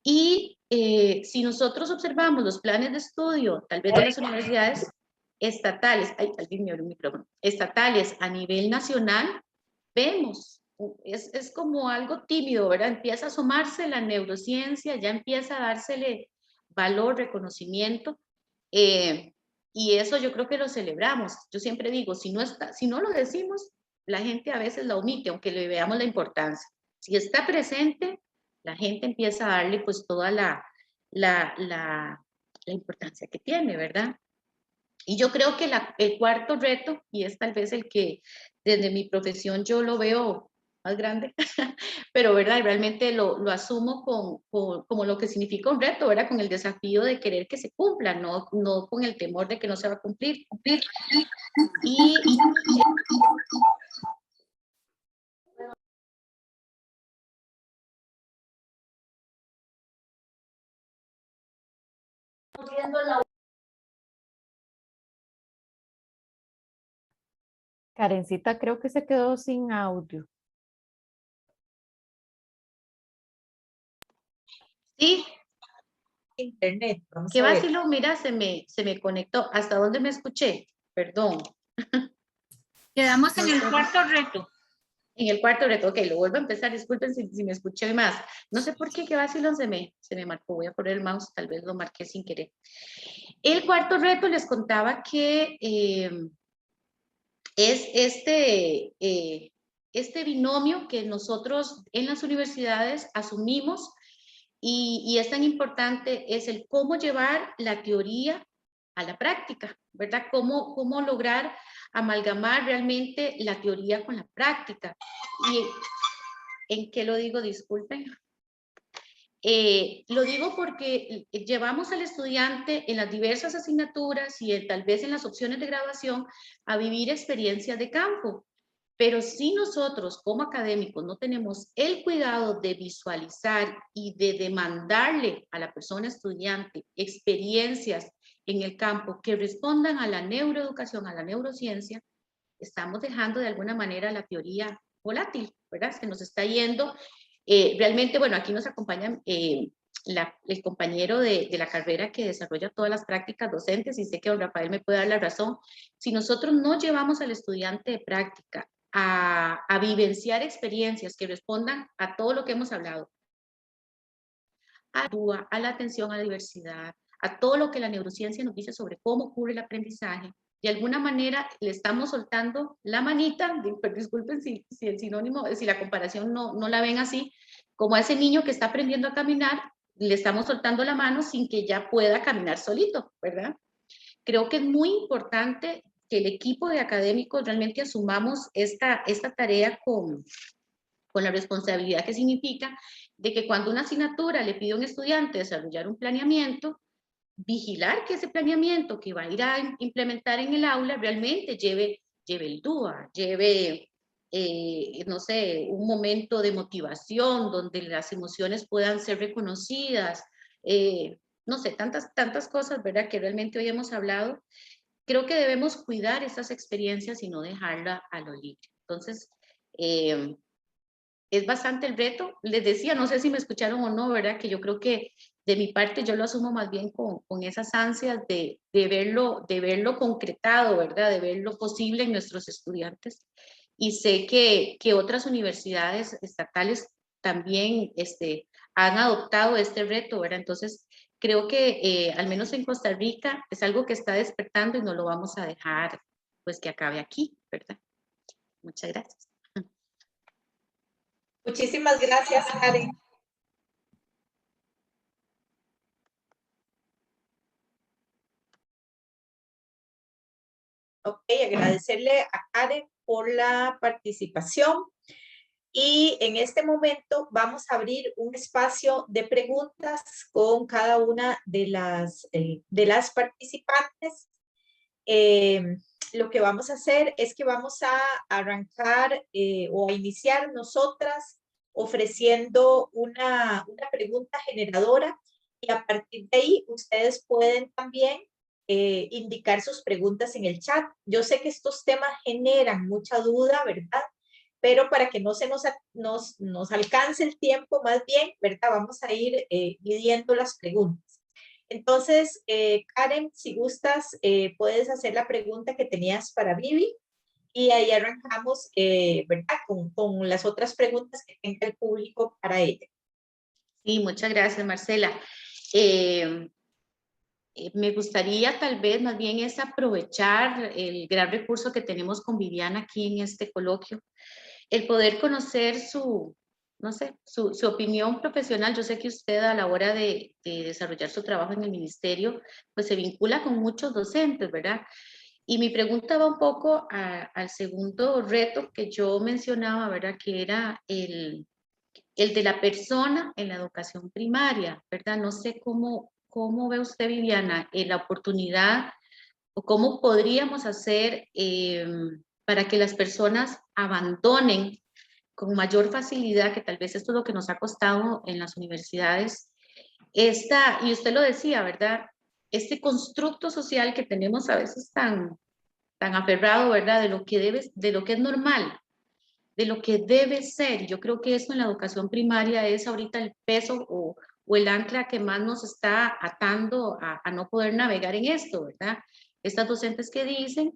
Y si nosotros observamos los planes de estudio, tal vez de las universidades estatales, alguien me abrió un micrófono, estatales a nivel nacional, vemos, es como algo tímido, ¿verdad? Empieza a asomarse la neurociencia, ya empieza a dársele valor, reconocimiento, y eso yo creo que lo celebramos. Yo siempre digo, si no lo decimos, la gente a veces la omite, aunque le veamos la importancia. Si está presente, la gente empieza a darle pues toda la importancia que tiene, ¿verdad? Y yo creo que el cuarto reto, y es tal vez el que desde mi profesión yo lo veo más grande, pero ¿verdad? Realmente lo asumo como lo que significa un reto, ¿verdad? Con el desafío de querer que se cumpla, no con el temor de que no se va a cumplir. Y Karencita creo que se quedó sin audio. sí, Internet, vamos qué a ver. vacilo, mira, se me conectó. ¿Hasta dónde me escuché? Perdón. Quedamos en el cuarto reto. En el cuarto reto, ok, lo vuelvo a empezar, disculpen si me escuché más. No sé por qué, qué vacilón se me marcó, voy a poner el mouse, tal vez lo marqué sin querer. El cuarto reto les contaba que es este binomio que nosotros en las universidades asumimos y es tan importante, es el cómo llevar la teoría a la práctica, ¿verdad? Cómo lograr amalgamar realmente la teoría con la práctica. ¿Y en qué lo digo? Disculpen. Lo digo porque llevamos al estudiante en las diversas asignaturas y tal vez en las opciones de graduación a vivir experiencias de campo. Pero si nosotros como académicos no tenemos el cuidado de visualizar y de demandarle a la persona estudiante experiencias en el campo que respondan a la neuroeducación, a la neurociencia, estamos dejando de alguna manera la teoría volátil, ¿verdad? Se nos está yendo. Realmente, bueno, aquí nos acompaña el compañero de la carrera que desarrolla todas las prácticas docentes y sé que don Rafael me puede dar la razón. Si nosotros no llevamos al estudiante de práctica a vivenciar experiencias que respondan a todo lo que hemos hablado, a la atención a la diversidad, a todo lo que la neurociencia nos dice sobre cómo ocurre el aprendizaje, de alguna manera le estamos soltando la manita, disculpen si el sinónimo, si la comparación no la ven así, como a ese niño que está aprendiendo a caminar, le estamos soltando la mano sin que ya pueda caminar solito, ¿verdad? Creo que es muy importante que el equipo de académicos realmente asumamos esta tarea con la responsabilidad que significa de que cuando una asignatura le pide a un estudiante desarrollar un planeamiento, vigilar que ese planeamiento que va a ir a implementar en el aula realmente lleve el DUA, lleve, no sé, un momento de motivación donde las emociones puedan ser reconocidas, no sé, tantas cosas, ¿verdad? Que realmente hoy hemos hablado. Creo que debemos cuidar estas experiencias y no dejarla a lo libre. Entonces, es bastante el reto. Les decía, no sé si me escucharon o no, ¿verdad? Que yo creo que de mi parte yo lo asumo más bien con esas ansias de verlo concretado, ¿verdad? De verlo posible en nuestros estudiantes. Y sé que otras universidades estatales también han adoptado este reto, ¿verdad? Entonces, creo que al menos en Costa Rica es algo que está despertando y no lo vamos a dejar pues que acabe aquí, ¿verdad? Muchas gracias. Muchísimas gracias, Karen. Ok, agradecerle a Karen por la participación. Y en este momento vamos a abrir un espacio de preguntas con cada una de las participantes. Lo que vamos a hacer es que vamos a arrancar o a iniciar nosotras ofreciendo una pregunta generadora, y a partir de ahí ustedes pueden también indicar sus preguntas en el chat. Yo sé que estos temas generan mucha duda, ¿verdad? Pero para que no se nos alcance el tiempo, más bien, ¿verdad? Vamos a ir midiendo las preguntas. Entonces, Karen, si gustas, puedes hacer la pregunta que tenías para Vivi, y ahí arrancamos, ¿verdad? Con las otras preguntas que tenga el público para ella. Sí, muchas gracias, Marcela. Me gustaría tal vez más bien es aprovechar el gran recurso que tenemos con Viviana aquí en este coloquio, el poder conocer su, no sé, su opinión profesional. Yo sé que usted a la hora de desarrollar su trabajo en el ministerio, pues se vincula con muchos docentes, ¿verdad? Y mi pregunta va un poco al segundo reto que yo mencionaba, ¿verdad? Que era el de la persona en la educación primaria, ¿verdad? No sé cómo ve usted, Viviana, la oportunidad o cómo podríamos hacer para que las personas abandonen con mayor facilidad, que tal vez esto es lo que nos ha costado en las universidades, y usted lo decía, ¿verdad? Este constructo social que tenemos a veces tan aferrado, ¿verdad? De lo que es normal, de lo que debe ser. Yo creo que eso en la educación primaria es ahorita el peso o el ancla que más nos está atando a no poder navegar en esto, ¿verdad? Estas docentes que dicen,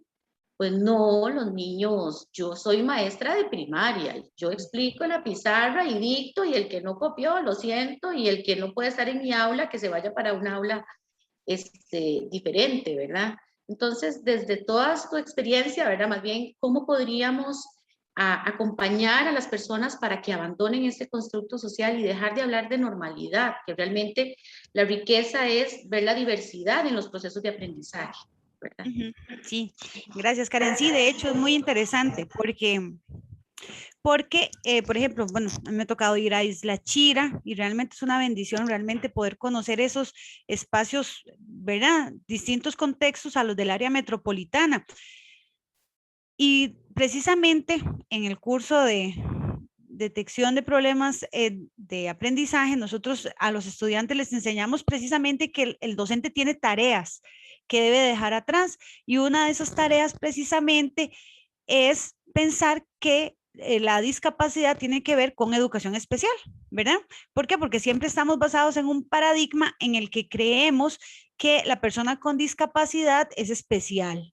pues no, los niños, yo soy maestra de primaria, yo explico en la pizarra y dicto, y el que no copió, lo siento, y el que no puede estar en mi aula, que se vaya para un aula diferente, ¿verdad? Entonces, desde toda tu experiencia, ¿verdad? Más bien, ¿cómo podríamos acompañar a las personas para que abandonen este constructo social y dejar de hablar de normalidad? Que realmente la riqueza es ver la diversidad en los procesos de aprendizaje, ¿verdad? Sí, gracias, Karen. Sí, de hecho es muy interesante porque, por ejemplo, bueno, a mí me ha tocado ir a Isla Chira y realmente es una bendición realmente poder conocer esos espacios, ¿verdad? Distintos contextos a los del área metropolitana. Y precisamente en el curso de detección de problemas de aprendizaje, nosotros a los estudiantes les enseñamos precisamente que el docente tiene tareas que debe dejar atrás, y una de esas tareas precisamente es pensar que la discapacidad tiene que ver con educación especial, ¿verdad? ¿Por qué? Porque siempre estamos basados en un paradigma en el que creemos que la persona con discapacidad es especial.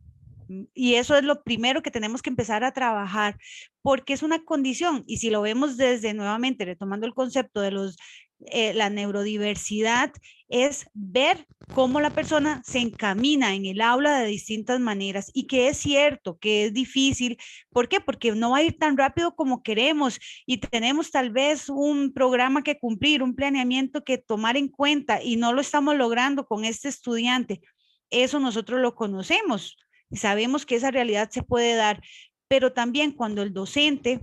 Y eso es lo primero que tenemos que empezar a trabajar, porque es una condición. Y si lo vemos desde, nuevamente, retomando el concepto de la neurodiversidad, es ver cómo la persona se encamina en el aula de distintas maneras, y que es cierto que es difícil. ¿Por qué? Porque no va a ir tan rápido como queremos, y tenemos tal vez un programa que cumplir, un planeamiento que tomar en cuenta, y no lo estamos logrando con este estudiante. Eso nosotros lo conocemos. Sabemos que esa realidad se puede dar, pero también cuando el docente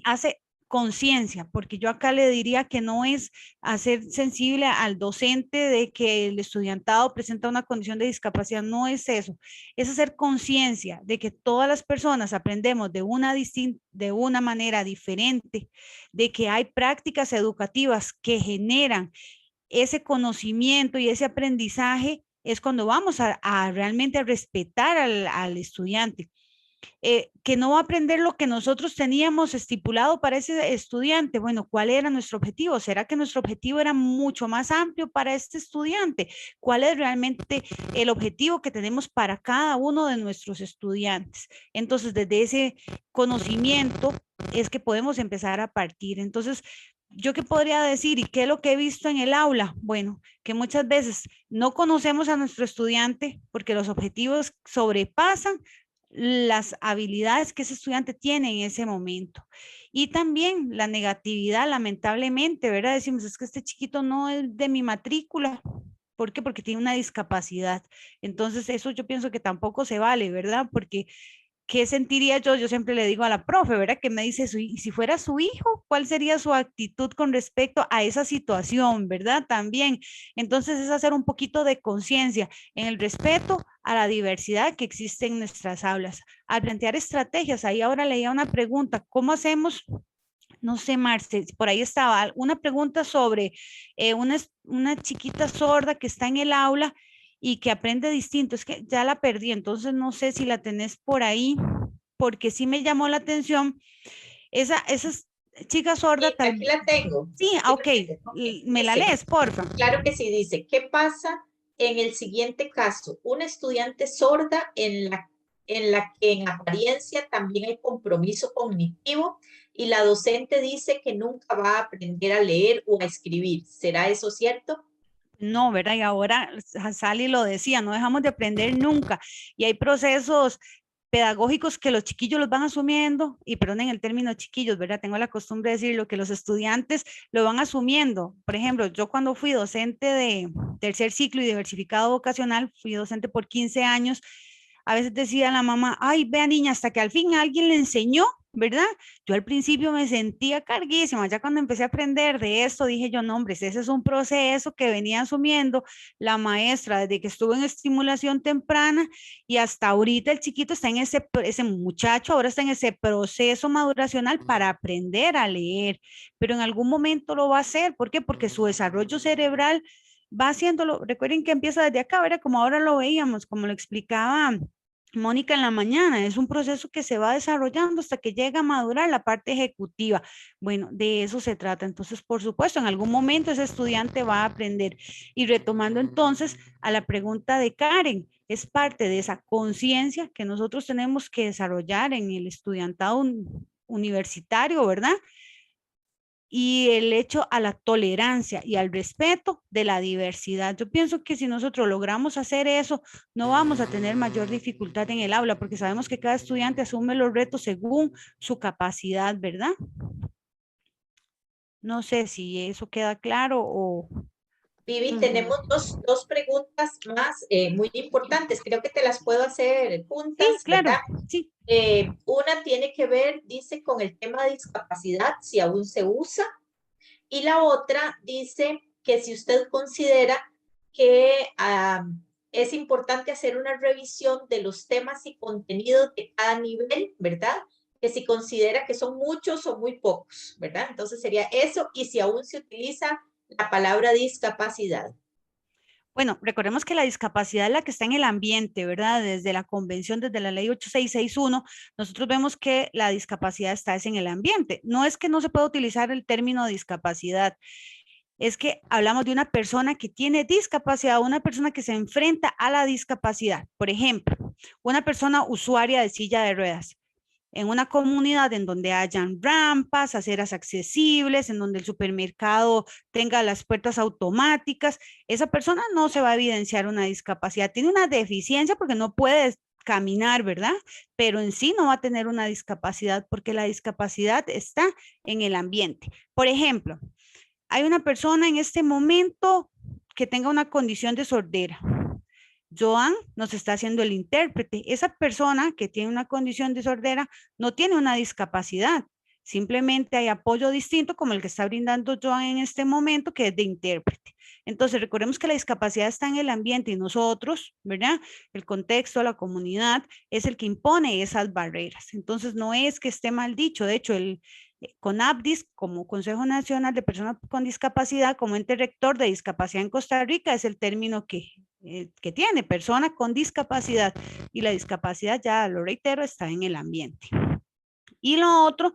hace conciencia, porque yo acá le diría que no es hacer sensible al docente de que el estudiantado presenta una condición de discapacidad, no es eso, es hacer conciencia de que todas las personas aprendemos de una manera diferente, de que hay prácticas educativas que generan ese conocimiento y ese aprendizaje. Es cuando vamos a realmente respetar al estudiante, que no va a aprender lo que nosotros teníamos estipulado para ese estudiante. Bueno, ¿cuál era nuestro objetivo? ¿Será que nuestro objetivo era mucho más amplio para este estudiante? ¿Cuál es realmente el objetivo que tenemos para cada uno de nuestros estudiantes? Entonces, desde ese conocimiento es que podemos empezar a partir. Entonces, ¿yo qué podría decir y qué es lo que he visto en el aula? Bueno, que muchas veces no conocemos a nuestro estudiante porque los objetivos sobrepasan las habilidades que ese estudiante tiene en ese momento. Y también la negatividad, lamentablemente, ¿verdad? Decimos, es que este chiquito no es de mi matrícula. ¿Por qué? Porque tiene una discapacidad. Entonces, eso yo pienso que tampoco se vale, ¿verdad? Porque ¿qué sentiría yo? Yo siempre le digo a la profe, ¿verdad? Que me dice, "Y si fuera su hijo, ¿cuál sería su actitud con respecto a esa situación, ¿verdad? También. Entonces es hacer un poquito de conciencia en el respeto a la diversidad que existe en nuestras aulas. Al plantear estrategias, ahí ahora leía una pregunta, ¿cómo hacemos? No sé, Marce, por ahí estaba una pregunta sobre una chiquita sorda que está en el aula y que aprende distinto. Es que ya la perdí, entonces no sé si la tenés por ahí, porque sí me llamó la atención. Esa chica sorda, Y aquí la tengo. sí, Aquí ok, la tengo. Ok. me la Dice, lees, porfa. claro que sí, dice, ¿qué pasa en el siguiente caso? Una estudiante sorda en la que en apariencia también hay compromiso cognitivo y la docente dice que nunca va a aprender a leer o a escribir. ¿Será eso cierto? No, ¿verdad? Y ahora Sally lo decía, no dejamos de aprender nunca. Y hay procesos pedagógicos que los chiquillos los van asumiendo, y perdonen el término chiquillos, ¿verdad? Tengo la costumbre de decirlo, que los estudiantes lo van asumiendo. Por ejemplo, yo cuando fui docente de tercer ciclo y diversificado vocacional, fui docente por 15 años, a veces decía la mamá, ay, vea niña, hasta que al fin alguien le enseñó, ¿verdad? Yo al principio me sentía carguísima, ya cuando empecé a aprender de esto, dije yo, no, hombre, ese es un proceso que venía asumiendo la maestra desde que estuvo en estimulación temprana y hasta ahorita el chiquito está en ese muchacho, ahora está en ese proceso maduracional para aprender a leer, pero en algún momento lo va a hacer. ¿Por qué? Porque su desarrollo cerebral va haciéndolo. Recuerden que empieza desde acá, ¿verdad? Como ahora lo veíamos, como lo explicaba Mónica en la mañana, es un proceso que se va desarrollando hasta que llega a madurar la parte ejecutiva. Bueno, de eso se trata. Entonces, por supuesto, en algún momento ese estudiante va a aprender. Y retomando entonces a la pregunta de Karen, es parte de esa conciencia que nosotros tenemos que desarrollar en el estudiantado universitario, ¿verdad? Y el hecho a la tolerancia y al respeto de la diversidad. Yo pienso que si nosotros logramos hacer eso, no vamos a tener mayor dificultad en el aula, porque sabemos que cada estudiante asume los retos según su capacidad, ¿verdad? No sé si eso queda claro o... Vivi, tenemos dos preguntas más muy importantes. Creo que te las puedo hacer Sí, juntas, ¿verdad? claro, sí. Una tiene que ver, dice, con el tema de discapacidad, si aún se usa, y la otra dice que si usted considera que es importante hacer una revisión de los temas y contenidos de cada nivel, ¿verdad? Que si considera que son muchos o muy pocos, ¿verdad? Entonces sería eso, y si aún se utiliza la palabra discapacidad. Bueno, recordemos que la discapacidad es la que está en el ambiente, ¿verdad? Desde la convención, desde la ley 8661, nosotros vemos que la discapacidad está en el ambiente. No es que no se pueda utilizar el término discapacidad, es que hablamos de una persona que tiene discapacidad, una persona que se enfrenta a la discapacidad. Por ejemplo, una persona usuaria de silla de ruedas en una comunidad en donde hayan rampas, aceras accesibles, en donde el supermercado tenga las puertas automáticas, esa persona no se va a evidenciar una discapacidad. Tiene una deficiencia porque no puede caminar, ¿verdad? Pero en sí no va a tener una discapacidad porque la discapacidad está en el ambiente. Por ejemplo, hay una persona en este momento que tenga una condición de sordera. Joan nos está haciendo el intérprete. Esa persona que tiene una condición de sordera no tiene una discapacidad. Simplemente hay apoyo distinto como el que está brindando Joan en este momento, que es de intérprete. Entonces, recordemos que la discapacidad está en el ambiente y nosotros, ¿verdad? El contexto, la comunidad, es el que impone esas barreras. Entonces, no es que esté mal dicho. De hecho, el CONAPDIS, como Consejo Nacional de Personas con Discapacidad, como ente rector de discapacidad en Costa Rica, es el término que tiene persona con discapacidad, y la discapacidad, ya lo reitero, está en el ambiente. Y lo otro,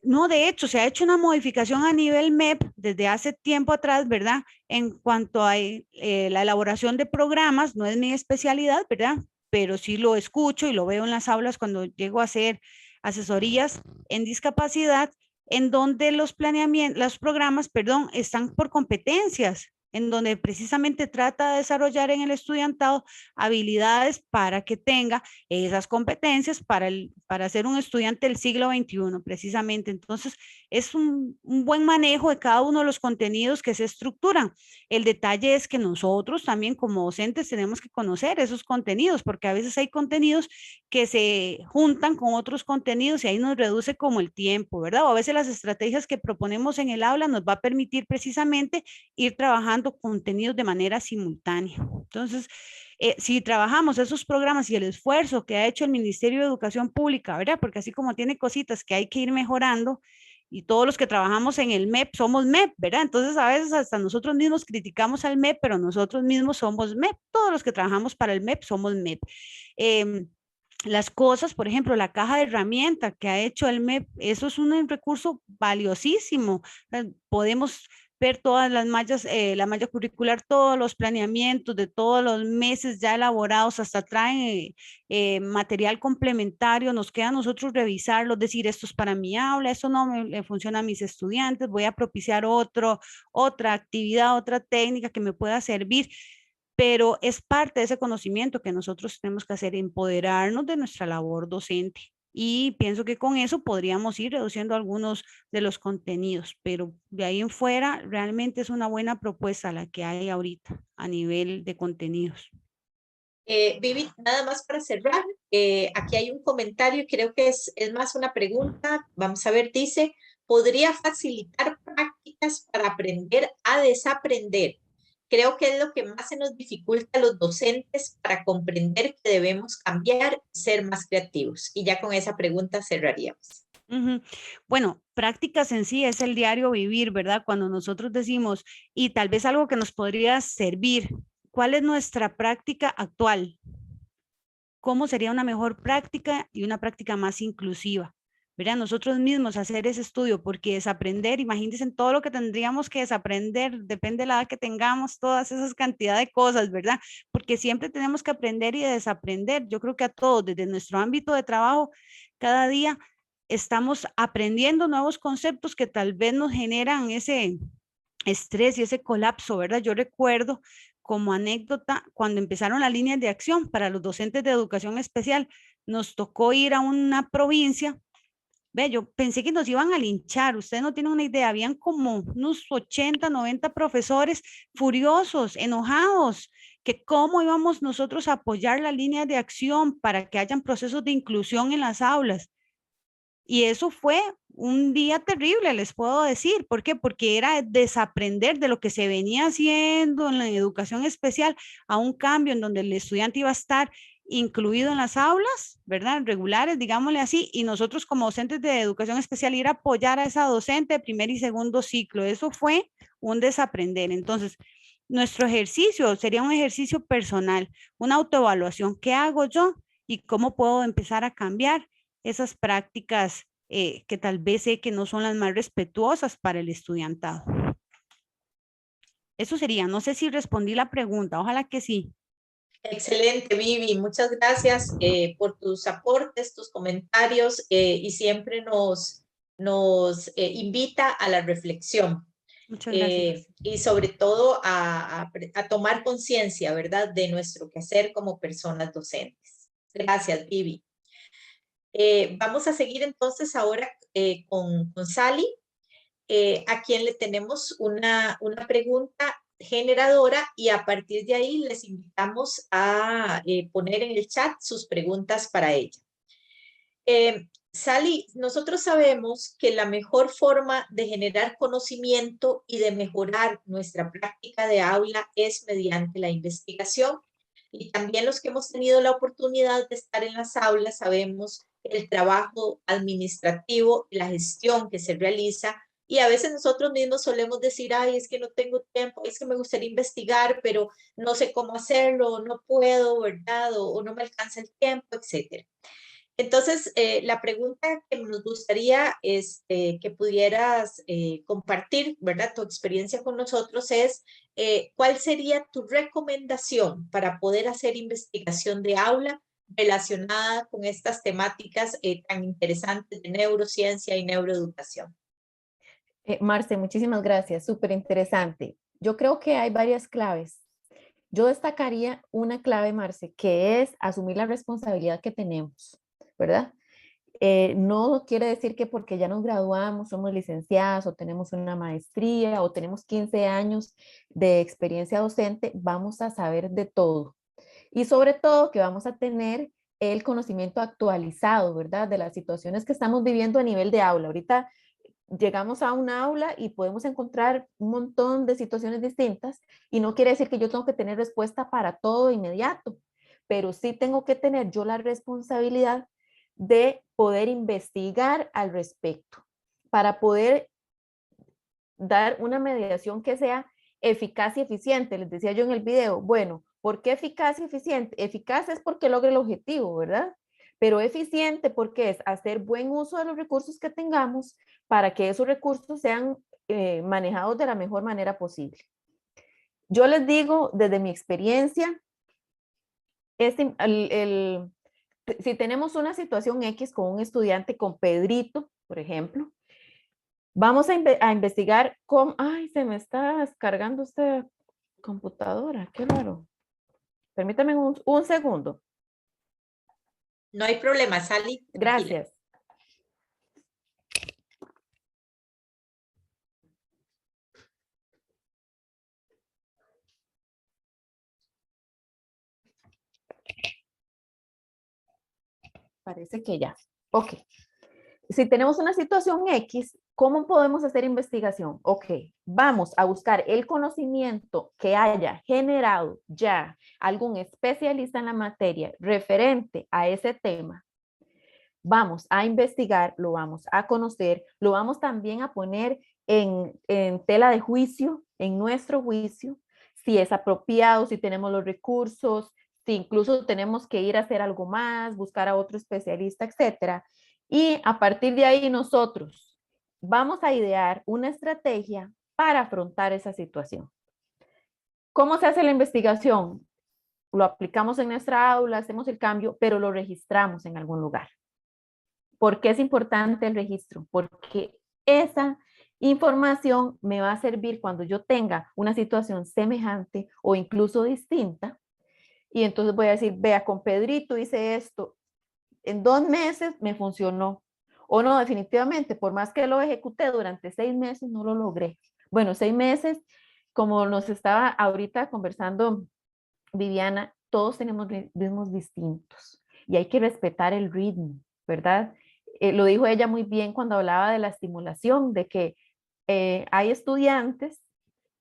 no, de hecho, se ha hecho una modificación a nivel MEP desde hace tiempo atrás, ¿verdad? En cuanto a la elaboración de programas, no es mi especialidad, ¿verdad? Pero sí lo escucho y lo veo en las aulas cuando llego a hacer asesorías en discapacidad, en donde los programas, perdón, están por competencias. en donde precisamente trata de desarrollar en el estudiantado habilidades para que tenga esas competencias para ser un estudiante del siglo XXI, precisamente. Entonces, es un buen manejo de cada uno de los contenidos que se estructuran. El detalle es que nosotros también como docentes tenemos que conocer esos contenidos, porque a veces hay contenidos que se juntan con otros contenidos y ahí nos reduce como el tiempo, ¿verdad? O a veces las estrategias que proponemos en el aula nos va a permitir precisamente ir trabajando contenidos de manera simultánea. Entonces, si trabajamos esos programas y el esfuerzo que ha hecho el Ministerio de Educación Pública, ¿verdad? Porque así como tiene cositas que hay que ir mejorando, y todos los que trabajamos en el MEP somos MEP, ¿verdad? Entonces a veces hasta nosotros mismos criticamos al MEP, pero nosotros mismos somos MEP, todos los que trabajamos para el MEP somos MEP. Las cosas, por ejemplo, la caja de herramientas que ha hecho el MEP, eso es un recurso valiosísimo. Podemos ver todas las mallas, la malla curricular, todos los planeamientos de todos los meses ya elaborados, hasta traen material complementario, nos queda a nosotros revisarlo, decir esto es para mi aula, esto no me funciona a mis estudiantes, voy a propiciar otra actividad, otra técnica que me pueda servir, pero es parte de ese conocimiento que nosotros tenemos que hacer, empoderarnos de nuestra labor docente. Y pienso que con eso podríamos ir reduciendo algunos de los contenidos, pero de ahí en fuera realmente es una buena propuesta la que hay ahorita a nivel de contenidos. Vivi, nada más para cerrar, aquí hay un comentario, creo que es más una pregunta, vamos a ver, dice, ¿podría facilitar prácticas para aprender a desaprender? Creo que es lo que más se nos dificulta a los docentes para comprender que debemos cambiar y ser más creativos. Y ya con esa pregunta cerraríamos. Bueno, prácticas en sí es el diario vivir, ¿verdad? Cuando nosotros decimos, y tal vez algo que nos podría servir, ¿cuál es nuestra práctica actual? ¿Cómo sería una mejor práctica y una práctica más inclusiva? ¿Verdad? Nosotros mismos hacer ese estudio, porque desaprender, imagínense en todo lo que tendríamos que desaprender, depende de la edad que tengamos, todas esas cantidades de cosas, ¿verdad? Porque siempre tenemos que aprender y desaprender. Yo creo que a todos, desde nuestro ámbito de trabajo, cada día estamos aprendiendo nuevos conceptos que tal vez nos generan ese estrés y ese colapso, ¿verdad? Yo recuerdo como anécdota cuando empezaron las líneas de acción para los docentes de educación especial, nos tocó ir a una provincia. Ve, yo pensé que nos iban a linchar, ustedes no tienen una idea, habían como unos 80, 90 profesores furiosos, enojados, que cómo íbamos nosotros a apoyar las líneas de acción para que hayan procesos de inclusión en las aulas. Y eso fue un día terrible, les puedo decir. ¿Por qué? Porque era desaprender de lo que se venía haciendo en la educación especial a un cambio en donde el estudiante iba a estar incluido en las aulas, ¿verdad? Regulares, digámosle así, y nosotros como docentes de educación especial ir a apoyar a esa docente de primer y segundo ciclo. Eso fue un desaprender. Entonces, nuestro ejercicio sería un ejercicio personal, una autoevaluación. ¿Qué hago yo y cómo puedo empezar a cambiar esas prácticas que tal vez sé que no son las más respetuosas para el estudiantado? Eso sería, no sé si respondí la pregunta, ojalá que sí. Excelente, Vivi. Muchas gracias por tus aportes, tus comentarios y siempre nos invita a la reflexión. Muchas gracias. Y sobre todo a tomar conciencia, ¿verdad?, de nuestro quehacer como personas docentes. Gracias, Vivi. Vamos a seguir entonces ahora con Sally, a quien le tenemos una pregunta generadora y a partir de ahí les invitamos a poner en el chat sus preguntas para ella. Sally, nosotros sabemos que la mejor forma de generar conocimiento y de mejorar nuestra práctica de aula es mediante la investigación. Y también los que hemos tenido la oportunidad de estar en las aulas sabemos el trabajo administrativo y la gestión que se realiza. Y a veces nosotros mismos solemos decir, ay, es que no tengo tiempo, es que me gustaría investigar, pero no sé cómo hacerlo, no puedo, ¿verdad? O no me alcanza el tiempo, etcétera. Entonces, la pregunta que nos gustaría que pudieras compartir, ¿verdad?, tu experiencia con nosotros es, ¿cuál sería tu recomendación para poder hacer investigación de aula relacionada con estas temáticas tan interesantes de neurociencia y neuroeducación? Marce, muchísimas gracias, súper interesante. Yo creo que hay varias claves. Yo destacaría una clave, Marce, que es asumir la responsabilidad que tenemos, ¿verdad? No quiere decir que porque ya nos graduamos, somos licenciadas o tenemos una maestría o tenemos 15 años de experiencia docente, vamos a saber de todo. Y sobre todo que vamos a tener el conocimiento actualizado, ¿verdad? De las situaciones que estamos viviendo a nivel de aula. Ahorita llegamos a un aula y podemos encontrar un montón de situaciones distintas y no quiere decir que yo tengo que tener respuesta para todo de inmediato, pero sí tengo que tener yo la responsabilidad de poder investigar al respecto para poder dar una mediación que sea eficaz y eficiente. Les decía yo en el video, bueno, ¿por qué eficaz y eficiente? Eficaz es porque logra el objetivo, ¿verdad? Pero eficiente porque es hacer buen uso de los recursos que tengamos para que esos recursos sean manejados de la mejor manera posible. Yo les digo desde mi experiencia, si tenemos una situación X con un estudiante, con Pedrito, por ejemplo, vamos a investigar cómo... Ay, se me está descargando esta computadora, qué raro. Permítame un segundo. No hay problema, Sally. Tranquila. Gracias. Parece que ya. Ok. Si tenemos una situación X, ¿cómo podemos hacer investigación? Ok, vamos a buscar el conocimiento que haya generado ya algún especialista en la materia referente a ese tema. Vamos a investigar, lo vamos a conocer, lo vamos también a poner en tela de juicio, en nuestro juicio, si es apropiado, si tenemos los recursos, si incluso tenemos que ir a hacer algo más, buscar a otro especialista, etcétera. Y a partir de ahí nosotros vamos a idear una estrategia para afrontar esa situación. ¿Cómo se hace la investigación? Lo aplicamos en nuestra aula, hacemos el cambio, pero lo registramos en algún lugar. ¿Por qué es importante el registro? Porque esa información me va a servir cuando yo tenga una situación semejante o incluso distinta. Y entonces voy a decir, vea, con Pedrito hice esto, en 2 meses me funcionó. O no, definitivamente, por más que lo ejecuté durante 6 meses, no lo logré. Bueno, 6 meses, como nos estaba ahorita conversando Viviana, todos tenemos ritmos distintos y hay que respetar el ritmo, ¿verdad? Lo dijo ella muy bien cuando hablaba de la estimulación, de que hay estudiantes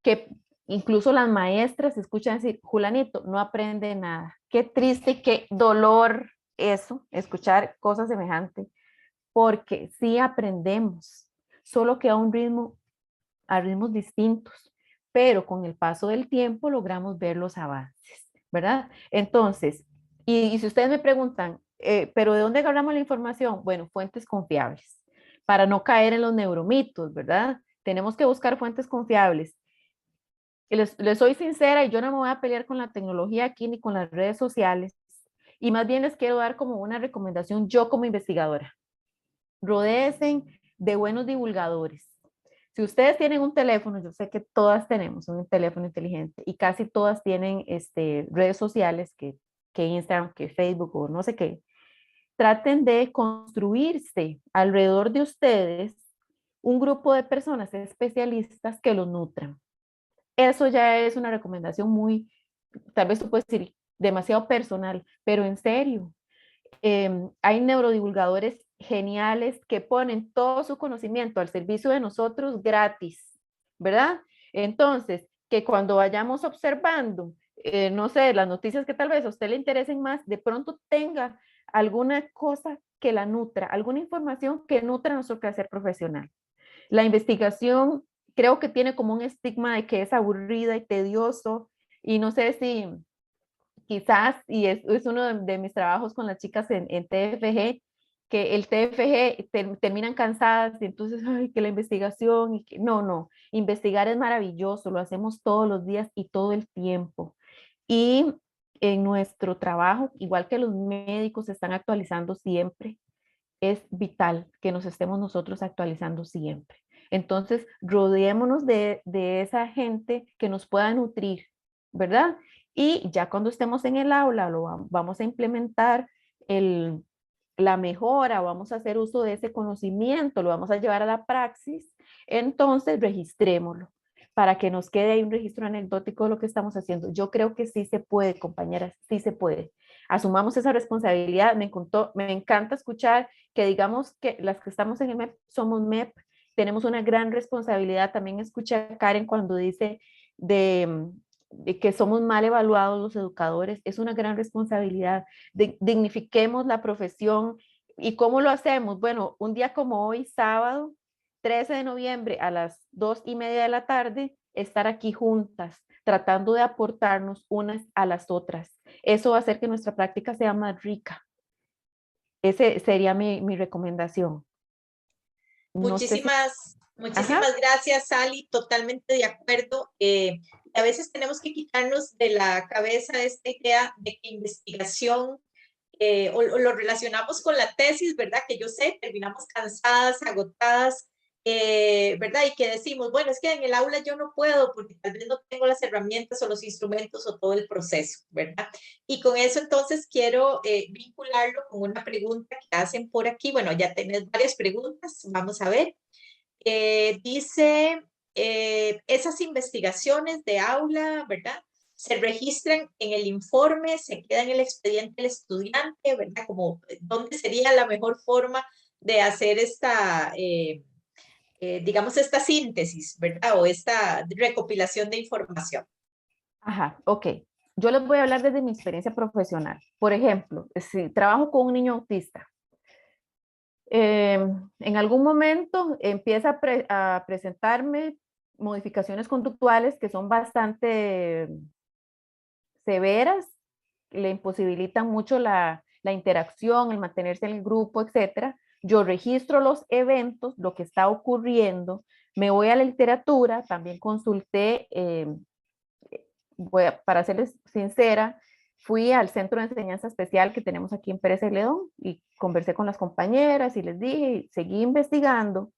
que incluso las maestras escuchan decir, Julanito, no aprende nada. Qué triste, qué dolor eso, escuchar cosas semejantes, porque sí aprendemos, solo que a ritmos distintos, pero con el paso del tiempo logramos ver los avances, ¿verdad? Entonces, y si ustedes me preguntan, ¿pero de dónde agarramos la información? Bueno, fuentes confiables, para no caer en los neuromitos, ¿verdad? Tenemos que buscar fuentes confiables. Les soy sincera y yo no me voy a pelear con la tecnología aquí ni con las redes sociales, y más bien les quiero dar como una recomendación yo como investigadora. Rodéense de buenos divulgadores. Si ustedes tienen un teléfono, yo sé que todas tenemos un teléfono inteligente y casi todas tienen redes sociales que Instagram, que Facebook o no sé qué. Traten de construirse alrededor de ustedes un grupo de personas especialistas que los nutran. Eso ya es una recomendación muy, tal vez tú puedes decir, demasiado personal, pero en serio, hay neurodivulgadores geniales que ponen todo su conocimiento al servicio de nosotros gratis, ¿verdad? Entonces, que cuando vayamos observando, no sé, las noticias que tal vez a usted le interesen más, de pronto tenga alguna cosa que la nutra, alguna información que nutra nuestro quehacer profesional. La investigación creo que tiene como un estigma de que es aburrida y tedioso, y no sé si quizás, y es uno de mis trabajos con las chicas en TFG, que el TFG terminan cansadas y entonces, ay, que la investigación, y que, no, investigar es maravilloso, lo hacemos todos los días y todo el tiempo. Y en nuestro trabajo, igual que los médicos se están actualizando siempre, es vital que nos estemos nosotros actualizando siempre. Entonces, rodeémonos de esa gente que nos pueda nutrir, ¿verdad? Y ya cuando estemos en el aula, vamos a implementar la mejora, vamos a hacer uso de ese conocimiento, lo vamos a llevar a la praxis, entonces registrémoslo para que nos quede ahí un registro anecdótico de lo que estamos haciendo. Yo creo que sí se puede, compañeras, sí se puede. Asumamos esa responsabilidad. Me encanta escuchar que digamos que las que estamos en el MEP somos MEP, tenemos una gran responsabilidad. También escuché a Karen cuando dice de que somos mal evaluados los educadores, es una gran responsabilidad. Dignifiquemos la profesión. ¿Y cómo lo hacemos? Bueno, un día como hoy, sábado, 13 de noviembre a las 2:30 de la tarde, estar aquí juntas, tratando de aportarnos unas a las otras. Eso va a hacer que nuestra práctica sea más rica. Ese sería mi recomendación. No sé si... Muchísimas gracias, Sally, totalmente de acuerdo. A veces tenemos que quitarnos de la cabeza esta idea de que investigación o lo relacionamos con la tesis, ¿verdad? Que yo sé, terminamos cansadas, agotadas, ¿verdad? Y que decimos, bueno, es que en el aula yo no puedo porque tal vez no tengo las herramientas o los instrumentos o todo el proceso, ¿verdad? Y con eso entonces quiero vincularlo con una pregunta que hacen por aquí. Bueno, ya tenés varias preguntas, vamos a ver. Dice, esas investigaciones de aula, ¿verdad? Se registran en el informe, se queda en el expediente del estudiante, ¿verdad? Como, ¿dónde sería la mejor forma de hacer esta, digamos, esta síntesis, ¿verdad? O esta recopilación de información. Ajá, ok. Yo les voy a hablar desde mi experiencia profesional. Por ejemplo, si trabajo con un niño autista, en algún momento empieza a presentarme modificaciones conductuales que son bastante severas, le imposibilitan mucho la interacción, el mantenerse en el grupo, etcétera. Yo registro los eventos, lo que está ocurriendo, me voy a la literatura, también consulté, para serles sincera, fui al centro de enseñanza especial que tenemos aquí en Pérez Celedón y conversé con las compañeras y les dije, y seguí investigando.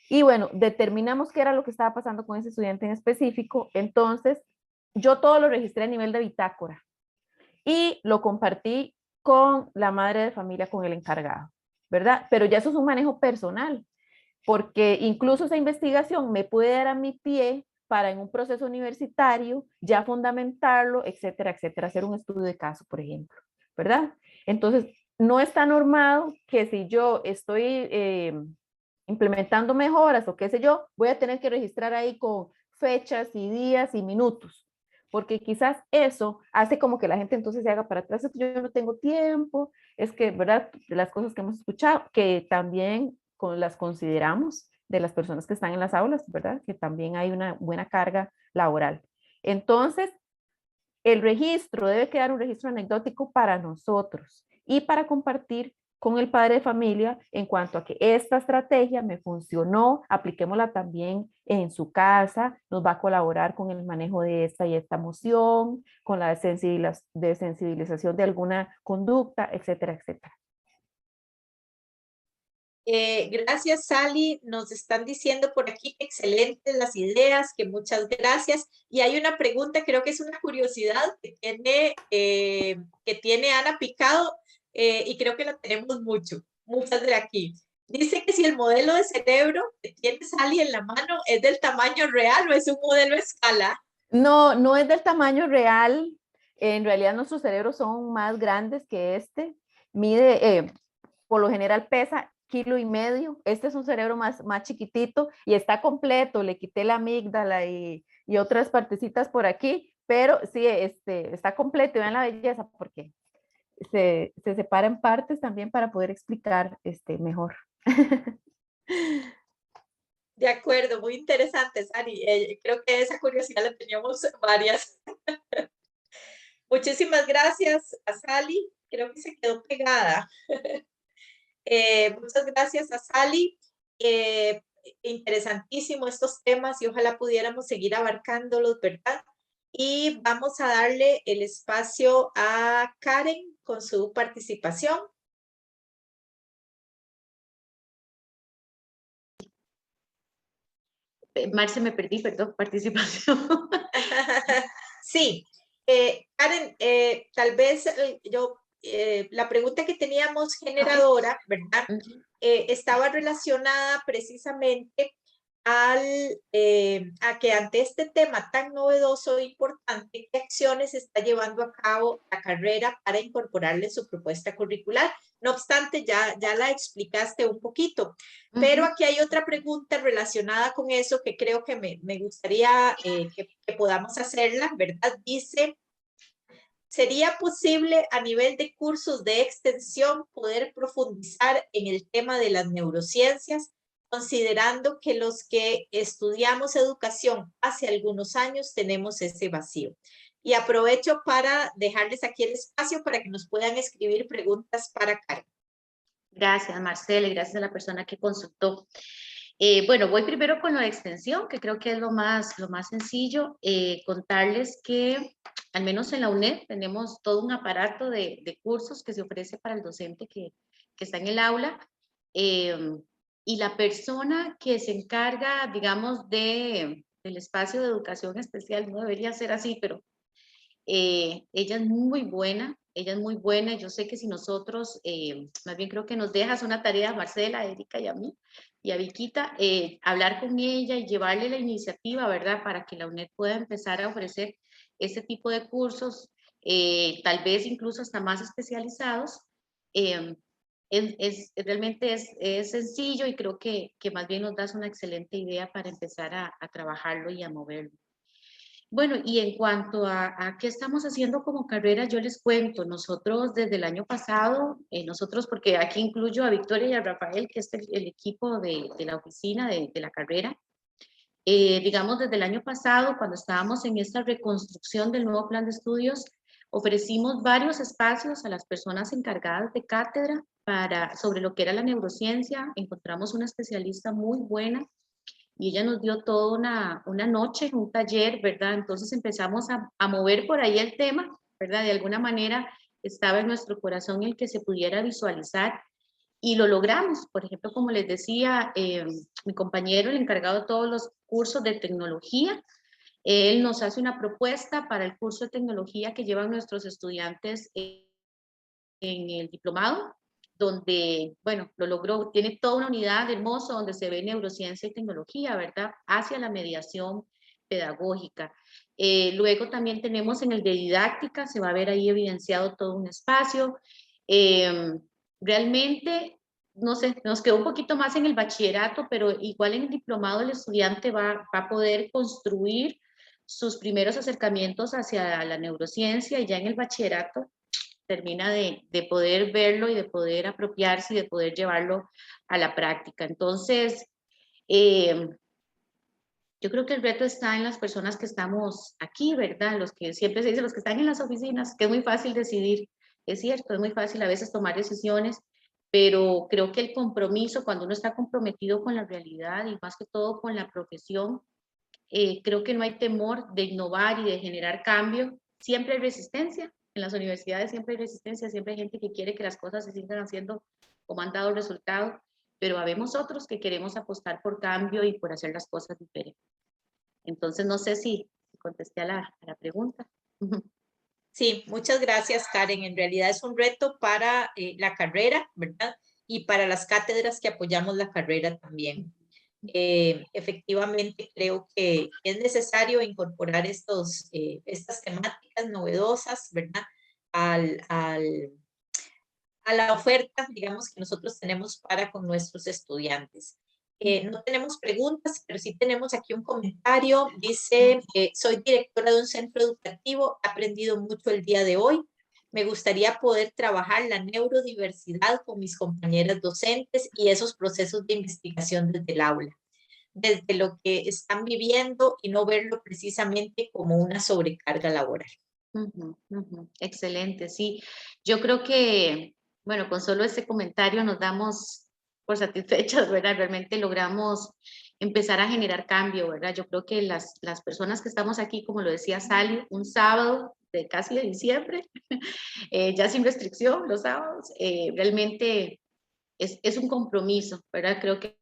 Y bueno, determinamos qué era lo que estaba pasando con ese estudiante en específico. Entonces, yo todo lo registré a nivel de bitácora y lo compartí con la madre de familia, con el encargado, ¿verdad? Pero ya eso es un manejo personal, porque incluso esa investigación me puede dar a mi pie para en un proceso universitario ya fundamentarlo, etcétera, etcétera, hacer un estudio de caso, por ejemplo, ¿verdad? Entonces, no está normado que si yo estoy implementando mejoras o qué sé yo, voy a tener que registrar ahí con fechas y días y minutos, porque quizás eso hace como que la gente entonces se haga para atrás, es que yo no tengo tiempo, es que, ¿verdad? De las cosas que hemos escuchado, que también las consideramos de las personas que están en las aulas, ¿verdad? Que también hay una buena carga laboral. Entonces, el registro debe quedar un registro anecdótico para nosotros y para compartir con el padre de familia en cuanto a que esta estrategia me funcionó, apliquémosla también en su casa, nos va a colaborar con el manejo de esta y esta emoción, con la sensibilización de alguna conducta, etcétera, etcétera. Gracias, Sally. Nos están diciendo por aquí que excelentes las ideas, que muchas gracias. Y hay una pregunta, creo que es una curiosidad que tiene Ana Picado y creo que la tenemos muchas de aquí. Dice que si el modelo de cerebro que tiene Sally en la mano es del tamaño real o es un modelo a escala. No, no es del tamaño real. En realidad nuestros cerebros son más grandes que este. Mide, por lo general pesa 1,5 kilos. Este es un cerebro más chiquitito y está completo. Le quité la amígdala y otras partecitas por aquí, pero sí, está completo. Vean la belleza porque se separa en partes también para poder explicar mejor. De acuerdo, muy interesante, Sally. Creo que esa curiosidad la teníamos varias. Muchísimas gracias a Sally. Creo que se quedó pegada. Muchas gracias a Sally. Interesantísimo estos temas y ojalá pudiéramos seguir abarcándolos, ¿verdad? Y vamos a darle el espacio a Karen con su participación. Marce, me perdí, perdón, participación. Sí, Karen, tal vez la pregunta que teníamos generadora, ¿verdad? Estaba relacionada precisamente a que ante este tema tan novedoso e importante, ¿qué acciones está llevando a cabo la carrera para incorporarle su propuesta curricular? No obstante, ya la explicaste un poquito, pero aquí hay otra pregunta relacionada con eso que creo que me gustaría que podamos hacerla, ¿verdad? Dice, ¿sería posible a nivel de cursos de extensión poder profundizar en el tema de las neurociencias, considerando que los que estudiamos educación hace algunos años tenemos ese vacío? Y aprovecho para dejarles aquí el espacio para que nos puedan escribir preguntas para Karen. Gracias, Marcela, y gracias a la persona que consultó. Bueno, voy primero con la extensión, que creo que es lo más sencillo. Contarles que, al menos en la UNED, tenemos todo un aparato de cursos que se ofrece para el docente que está en el aula. Y la persona que se encarga, digamos, del espacio de educación especial, no debería ser así, pero ella es muy buena. Ella es muy buena. Yo sé que si nosotros, más bien creo que nos dejas una tarea a Marcela, a Erika y a mí, y a Viquita, hablar con ella y llevarle la iniciativa, ¿verdad? Para que la UNED pueda empezar a ofrecer este tipo de cursos, tal vez incluso hasta más especializados. Realmente es sencillo y creo que más bien nos das una excelente idea para empezar a trabajarlo y a moverlo. Bueno, y en cuanto a qué estamos haciendo como carrera, yo les cuento, nosotros desde el año pasado, nosotros, porque aquí incluyo a Victoria y a Rafael, que es el equipo de la oficina de la carrera, digamos desde el año pasado, cuando estábamos en esta reconstrucción del nuevo plan de estudios, ofrecimos varios espacios a las personas encargadas de cátedra sobre lo que era la neurociencia. Encontramos una especialista muy buena, y ella nos dio toda una noche, un taller, ¿verdad? Entonces empezamos a mover por ahí el tema, ¿verdad? De alguna manera estaba en nuestro corazón el que se pudiera visualizar y lo logramos. Por ejemplo, como les decía, mi compañero, el encargado de todos los cursos de tecnología, él nos hace una propuesta para el curso de tecnología que llevan nuestros estudiantes en el diplomado, donde, bueno, lo logró, tiene toda una unidad hermosa donde se ve neurociencia y tecnología, ¿verdad? Hacia la mediación pedagógica. Luego también tenemos en el de didáctica, se va a ver ahí evidenciado todo un espacio. Realmente, no sé, nos quedó un poquito más en el bachillerato, pero igual en el diplomado el estudiante va a poder construir sus primeros acercamientos hacia la neurociencia, y ya en el bachillerato termina de poder verlo y de poder apropiarse y de poder llevarlo a la práctica. Entonces, yo creo que el reto está en las personas que estamos aquí, ¿verdad? Los que siempre se dice, los que están en las oficinas, que es muy fácil decidir. Es cierto, es muy fácil a veces tomar decisiones, pero creo que el compromiso, cuando uno está comprometido con la realidad y más que todo con la profesión, creo que no hay temor de innovar y de generar cambio. Siempre hay resistencia. En las universidades siempre hay resistencia, siempre hay gente que quiere que las cosas se sigan haciendo como han dado resultados, pero habemos otros que queremos apostar por cambio y por hacer las cosas diferentes. Entonces, no sé si contesté a la pregunta. Sí, muchas gracias, Karen. En realidad es un reto para la carrera, ¿verdad? Y para las cátedras que apoyamos la carrera también. Efectivamente, creo que es necesario incorporar estas temáticas novedosas, ¿verdad? A la oferta, digamos, que nosotros tenemos para con nuestros estudiantes. No tenemos preguntas, pero sí tenemos aquí un comentario. Dice, soy directora de un centro educativo, he aprendido mucho el día de hoy. Me gustaría poder trabajar la neurodiversidad con mis compañeras docentes y esos procesos de investigación desde el aula, desde lo que están viviendo y no verlo precisamente como una sobrecarga laboral. Excelente, sí. Yo creo que, bueno, con solo este comentario nos damos por satisfechas, ¿verdad? Realmente logramos empezar a generar cambio, ¿verdad? Yo creo que las personas que estamos aquí, como lo decía Sally, un sábado de casi de diciembre, ya sin restricción los sábados, realmente es un compromiso, ¿verdad? Creo que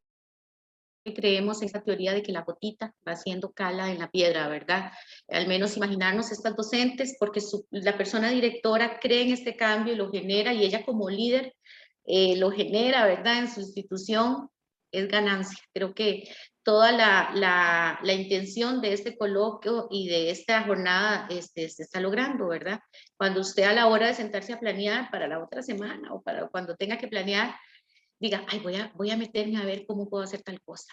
creemos en esa teoría de que la gotita va haciendo cala en la piedra, ¿verdad? Al menos imaginarnos estas docentes, porque la persona directora cree en este cambio y lo genera, y ella como líder lo genera, ¿verdad? En su institución, es ganancia. Creo que toda la intención de este coloquio y de esta jornada se está logrando, ¿verdad? Cuando usted a la hora de sentarse a planear para la otra semana o para cuando tenga que planear, diga, ay, voy a meterme a ver cómo puedo hacer tal cosa.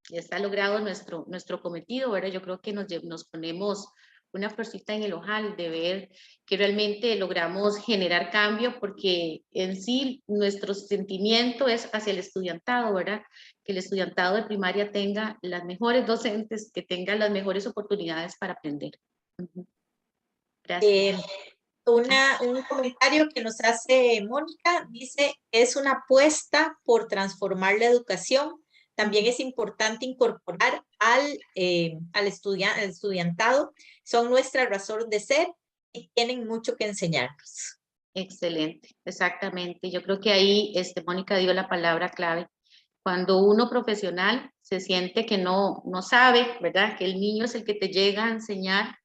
Ya está logrado nuestro cometido, ¿verdad? Yo creo que nos ponemos una florcita en el ojal de ver que realmente logramos generar cambio, porque en sí nuestro sentimiento es hacia el estudiantado, ¿verdad? Que el estudiantado de primaria tenga las mejores docentes, que tenga las mejores oportunidades para aprender. Gracias. Un comentario que nos hace Mónica, dice, es una apuesta por transformar la educación. También es importante incorporar al estudiantado. Son nuestra razón de ser y tienen mucho que enseñarnos. Excelente, exactamente. Yo creo que ahí Mónica dio la palabra clave. Cuando uno profesional se siente que no sabe, ¿verdad? Que el niño es el que te llega a enseñar.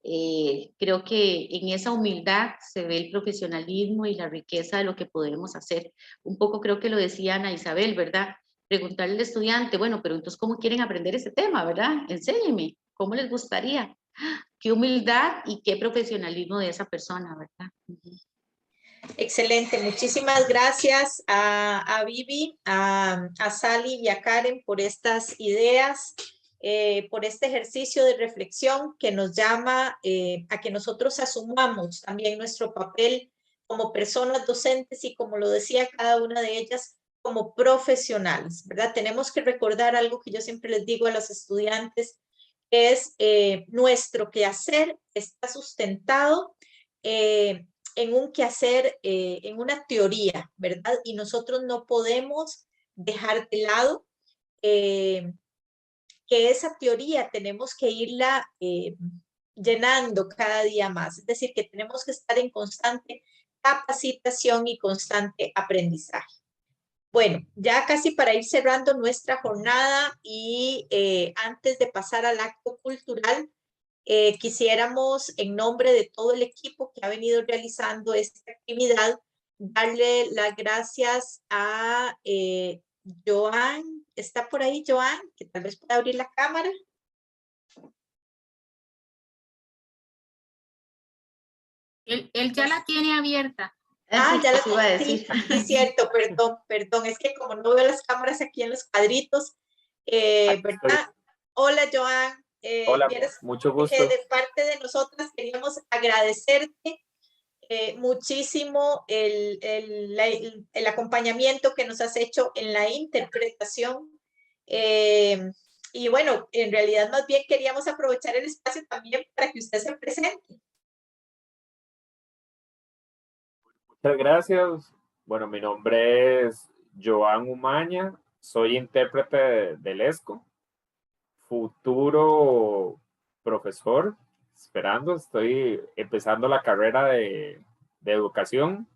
Creo que en esa humildad se ve el profesionalismo y la riqueza de lo que podemos hacer. Un poco creo que lo decía Ana Isabel, ¿verdad? Preguntarle al estudiante, bueno, pero entonces, ¿cómo quieren aprender ese tema, verdad? Enséñenme, ¿cómo les gustaría? Qué humildad y qué profesionalismo de esa persona, ¿verdad? Excelente, muchísimas gracias a Vivi, a Sally y a Karen por estas ideas, por este ejercicio de reflexión que nos llama a que nosotros asumamos también nuestro papel como personas docentes y, como lo decía cada una de ellas, como profesionales, ¿verdad? Tenemos que recordar algo que yo siempre les digo a los estudiantes, que es nuestro quehacer está sustentado en un quehacer, en una teoría, ¿verdad? Y nosotros no podemos dejar de lado que esa teoría tenemos que irla llenando cada día más. Es decir, que tenemos que estar en constante capacitación y constante aprendizaje. Bueno, ya casi para ir cerrando nuestra jornada y antes de pasar al acto cultural, quisiéramos, en nombre de todo el equipo que ha venido realizando esta actividad, darle las gracias a Joan. ¿Está por ahí, Joan? Que tal vez pueda abrir la cámara. Él ya la tiene abierta. Sí, ya la iba a decir. Sí, cierto, perdón. Es que como no veo las cámaras aquí en los cuadritos, ¿verdad? Hola, Joan. Hola, mucho gusto. De parte de nosotras queríamos agradecerte muchísimo el acompañamiento que nos has hecho en la interpretación. Y bueno, en realidad más bien queríamos aprovechar el espacio también para que usted se presente. Muchas gracias. Bueno, mi nombre es Joan Umaña, soy intérprete del ESCO, futuro profesor, estoy empezando la carrera de educación.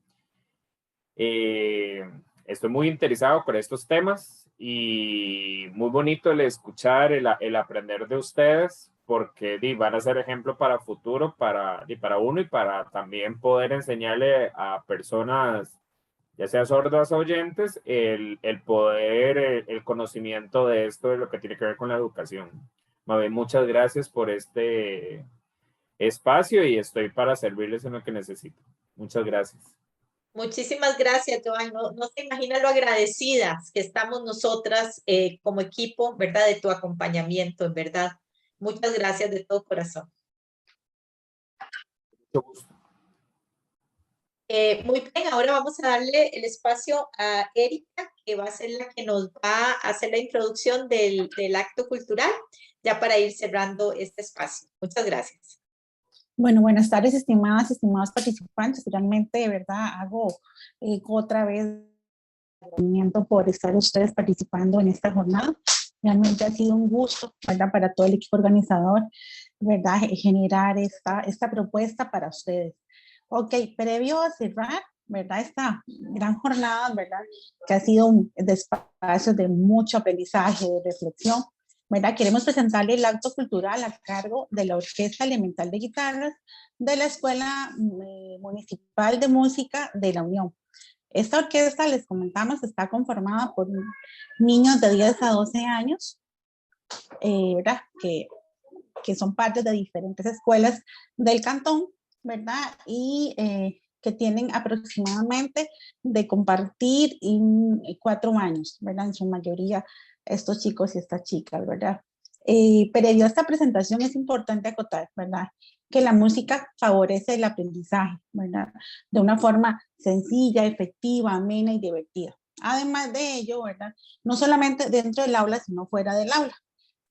Estoy muy interesado por estos temas y muy bonito el escuchar, el aprender de ustedes, porque van a ser ejemplo para futuro, para uno y para también poder enseñarle a personas, ya sea sordas o oyentes, el poder, el conocimiento de esto, de lo que tiene que ver con la educación. Muchas gracias por este espacio y estoy para servirles en lo que necesiten. Muchas gracias. Muchísimas gracias, Joan. No se imagina lo agradecidas que estamos nosotras como equipo, ¿verdad? De tu acompañamiento, en verdad. Muchas gracias de todo corazón. Mucho gusto. Muy bien, ahora vamos a darle el espacio a Erika, que va a ser la que nos va a hacer la introducción del acto cultural, ya para ir cerrando este espacio. Muchas gracias. Bueno, buenas tardes, estimados participantes. Realmente, de verdad, hago otra vez agradecimiento por estar ustedes participando en esta jornada. Realmente ha sido un gusto, ¿verdad?, para todo el equipo organizador, ¿verdad?, generar esta propuesta para ustedes. Ok, previo a cerrar, ¿verdad? Esta gran jornada, ¿verdad? Que ha sido un espacio de mucho aprendizaje, de reflexión, ¿verdad? Queremos presentarle el acto cultural a cargo de la Orquesta Elemental de Guitarras de la Escuela Municipal de Música de la Unión. Esta orquesta, les comentamos, está conformada por niños de 10 a 12 años, ¿verdad? Que son parte de diferentes escuelas del cantón, ¿verdad? Y que tienen aproximadamente de compartir 4 años, ¿verdad? En su mayoría estos chicos y estas chicas, ¿verdad? Previo a esta presentación es importante acotar, ¿verdad? Que la música favorece el aprendizaje, ¿verdad? De una forma sencilla, efectiva, amena y divertida. Además de ello, ¿verdad? No solamente dentro del aula, sino fuera del aula.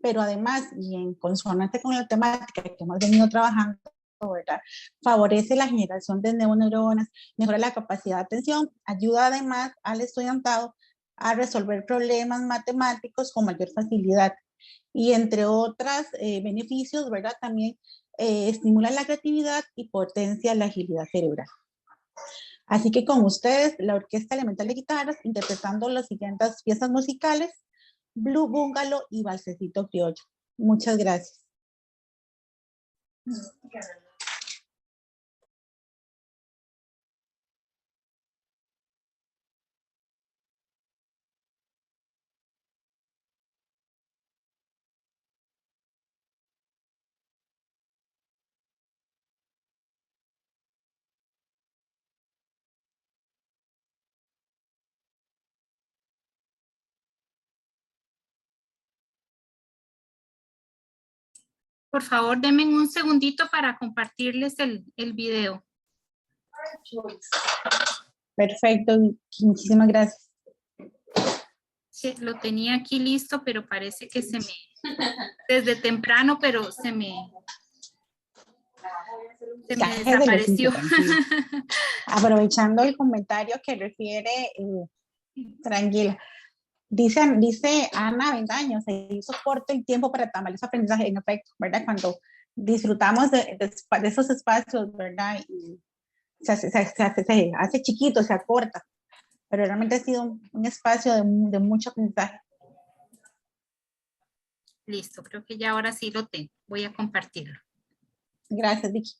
Pero además, y en consonante con la temática que hemos venido trabajando, ¿verdad? Favorece la generación de neuronas, mejora la capacidad de atención, ayuda además al estudiantado a resolver problemas matemáticos con mayor facilidad. Y entre otros beneficios, ¿verdad? También estimula la creatividad y potencia la agilidad cerebral. Así que con ustedes, la Orquesta Elemental de Guitarras, interpretando las siguientes piezas musicales: Blue Bungalow y Valsecito Criollo. Muchas gracias. Por favor, denme un segundito para compartirles el video. Perfecto, muchísimas gracias. Sí, lo tenía aquí listo, pero parece que se me, desde temprano, pero se me desapareció. Aprovechando el comentario que refiere, tranquila. Dice Ana Bendaño, se hizo corto el tiempo para tamales de aprendizaje. En efecto, ¿verdad? Cuando disfrutamos de esos espacios, ¿verdad? Y se hace chiquito, se acorta, pero realmente ha sido un espacio de mucho aprendizaje. Listo, creo que ya ahora sí lo tengo. Voy a compartirlo. Gracias, Vicky.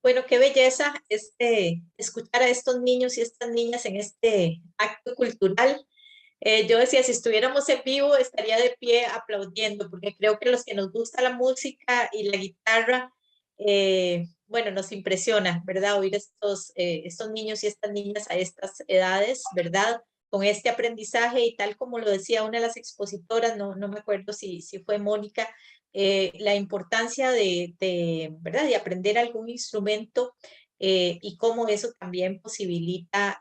Bueno, qué belleza escuchar a estos niños y estas niñas en este acto cultural. Yo decía, si estuviéramos en vivo, estaría de pie aplaudiendo, porque creo que los que nos gusta la música y la guitarra, bueno, nos impresiona, ¿verdad? Oír estos niños y estas niñas a estas edades, ¿verdad? Con este aprendizaje y tal como lo decía una de las expositoras, no me acuerdo si fue Mónica, la importancia ¿verdad? De aprender algún instrumento y cómo eso también posibilita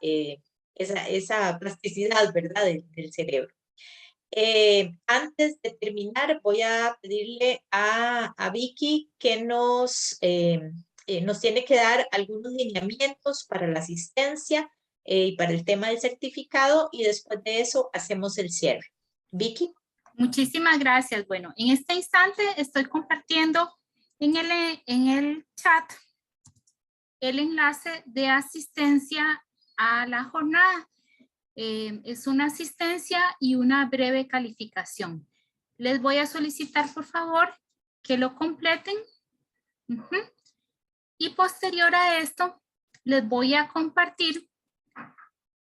esa plasticidad, ¿verdad? Del cerebro. Antes de terminar, voy a pedirle a Vicky que nos tiene que dar algunos lineamientos para la asistencia y para el tema del certificado, y después de eso hacemos el cierre. Vicky. Muchísimas gracias. Bueno, en este instante estoy compartiendo en el chat el enlace de asistencia a la jornada. Es una asistencia y una breve calificación. Les voy a solicitar, por favor, que lo completen. Y posterior a esto, les voy a compartir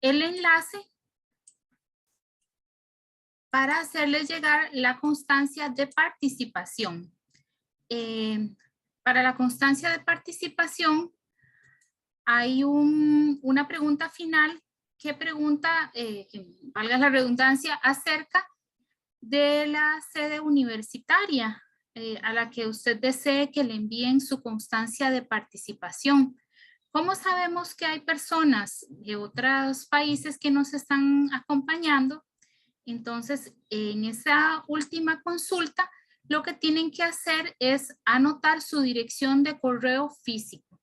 el enlace para hacerles llegar la constancia de participación. Para la constancia de participación, hay una pregunta final que pregunta, que valga la redundancia, acerca de la sede universitaria a la que usted desee que le envíen su constancia de participación. ¿Cómo sabemos que hay personas de otros países que nos están acompañando? Entonces, en esa última consulta, lo que tienen que hacer es anotar su dirección de correo físico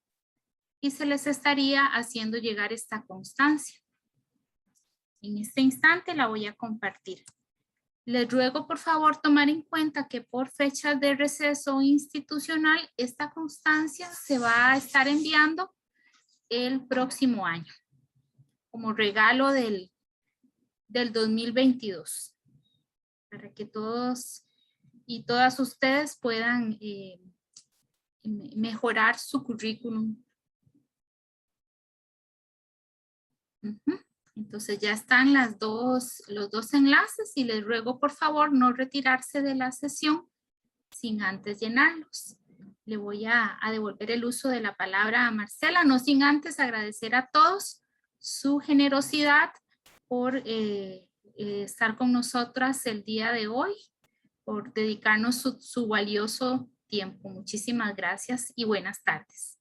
y se les estaría haciendo llegar esta constancia. En este instante la voy a compartir. Les ruego por favor tomar en cuenta que por fechas de receso institucional, esta constancia se va a estar enviando el próximo año como regalo del 2022, para que todos y todas ustedes puedan mejorar su currículum. Entonces ya están los dos enlaces y les ruego por favor no retirarse de la sesión sin antes llenarlos. Le voy a devolver el uso de la palabra a Marcela, no sin antes agradecer a todos su generosidad por estar con nosotras el día de hoy, por dedicarnos su valioso tiempo. Muchísimas gracias y buenas tardes.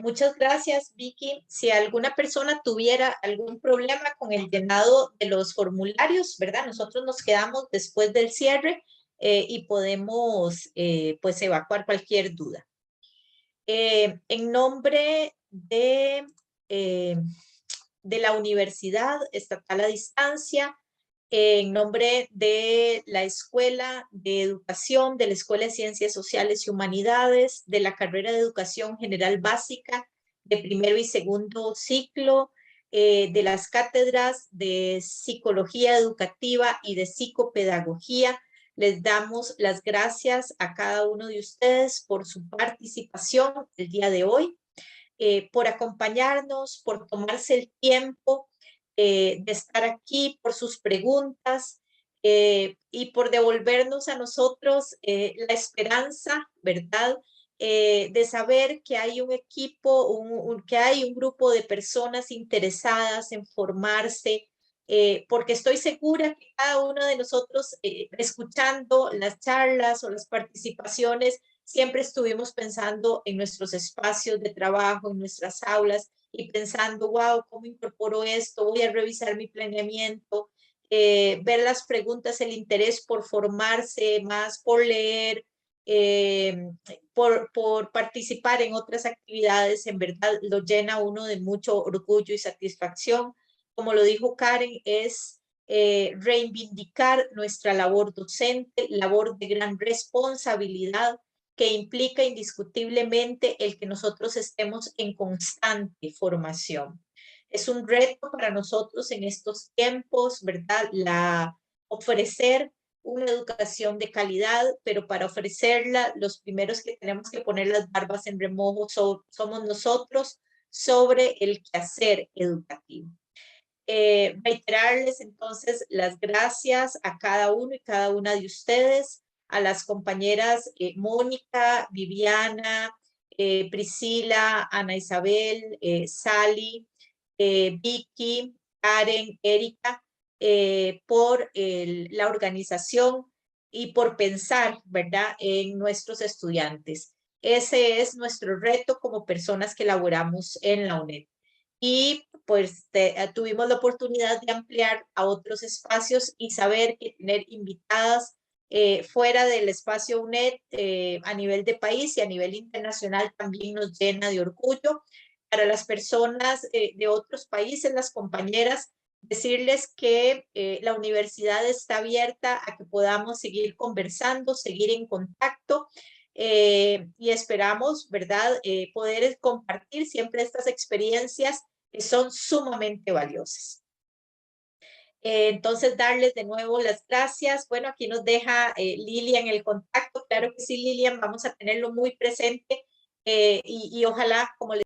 Muchas gracias, Vicky. Si alguna persona tuviera algún problema con el llenado de los formularios, ¿verdad? Nosotros nos quedamos después del cierre y podemos pues evacuar cualquier duda. En nombre de la Universidad Estatal a Distancia, en nombre de la Escuela de Educación, de la Escuela de Ciencias Sociales y Humanidades, de la carrera de Educación General Básica de primero y segundo ciclo, de las cátedras de Psicología Educativa y de Psicopedagogía, les damos las gracias a cada uno de ustedes por su participación el día de hoy, por acompañarnos, por tomarse el tiempo de estar aquí, por sus preguntas y por devolvernos a nosotros la esperanza, ¿verdad? De saber que hay un equipo, que hay un grupo de personas interesadas en formarse, porque estoy segura que cada uno de nosotros, escuchando las charlas o las participaciones, siempre estuvimos pensando en nuestros espacios de trabajo, en nuestras aulas, y pensando, wow, ¿cómo incorporo esto? Voy a revisar mi planeamiento, ver las preguntas, el interés por formarse más, por leer, por participar en otras actividades, en verdad lo llena uno de mucho orgullo y satisfacción. Como lo dijo Karen, es reivindicar nuestra labor docente, labor de gran responsabilidad, que implica indiscutiblemente el que nosotros estemos en constante formación. Es un reto para nosotros en estos tiempos, ¿verdad? Ofrecer una educación de calidad, pero para ofrecerla, los primeros que tenemos que poner las barbas en remojo somos nosotros sobre el quehacer educativo. Reiterarles entonces las gracias a cada uno y cada una de ustedes, a las compañeras Mónica, Viviana, Priscila, Ana Isabel, Sally, Vicky, Karen, Erika, por la organización y por pensar, ¿verdad?, en nuestros estudiantes. Ese es nuestro reto como personas que laboramos en la UNED. Y pues tuvimos la oportunidad de ampliar a otros espacios y saber que tener invitadas fuera del espacio UNED a nivel de país y a nivel internacional también nos llena de orgullo. Para las personas de otros países, las compañeras, decirles que la universidad está abierta a que podamos seguir conversando, seguir en contacto. Y esperamos, ¿verdad?, poder compartir siempre estas experiencias que son sumamente valiosas. Entonces, darles de nuevo las gracias. Bueno, aquí nos deja Lilian el contacto. Claro que sí, Lilian, vamos a tenerlo muy presente y ojalá, como les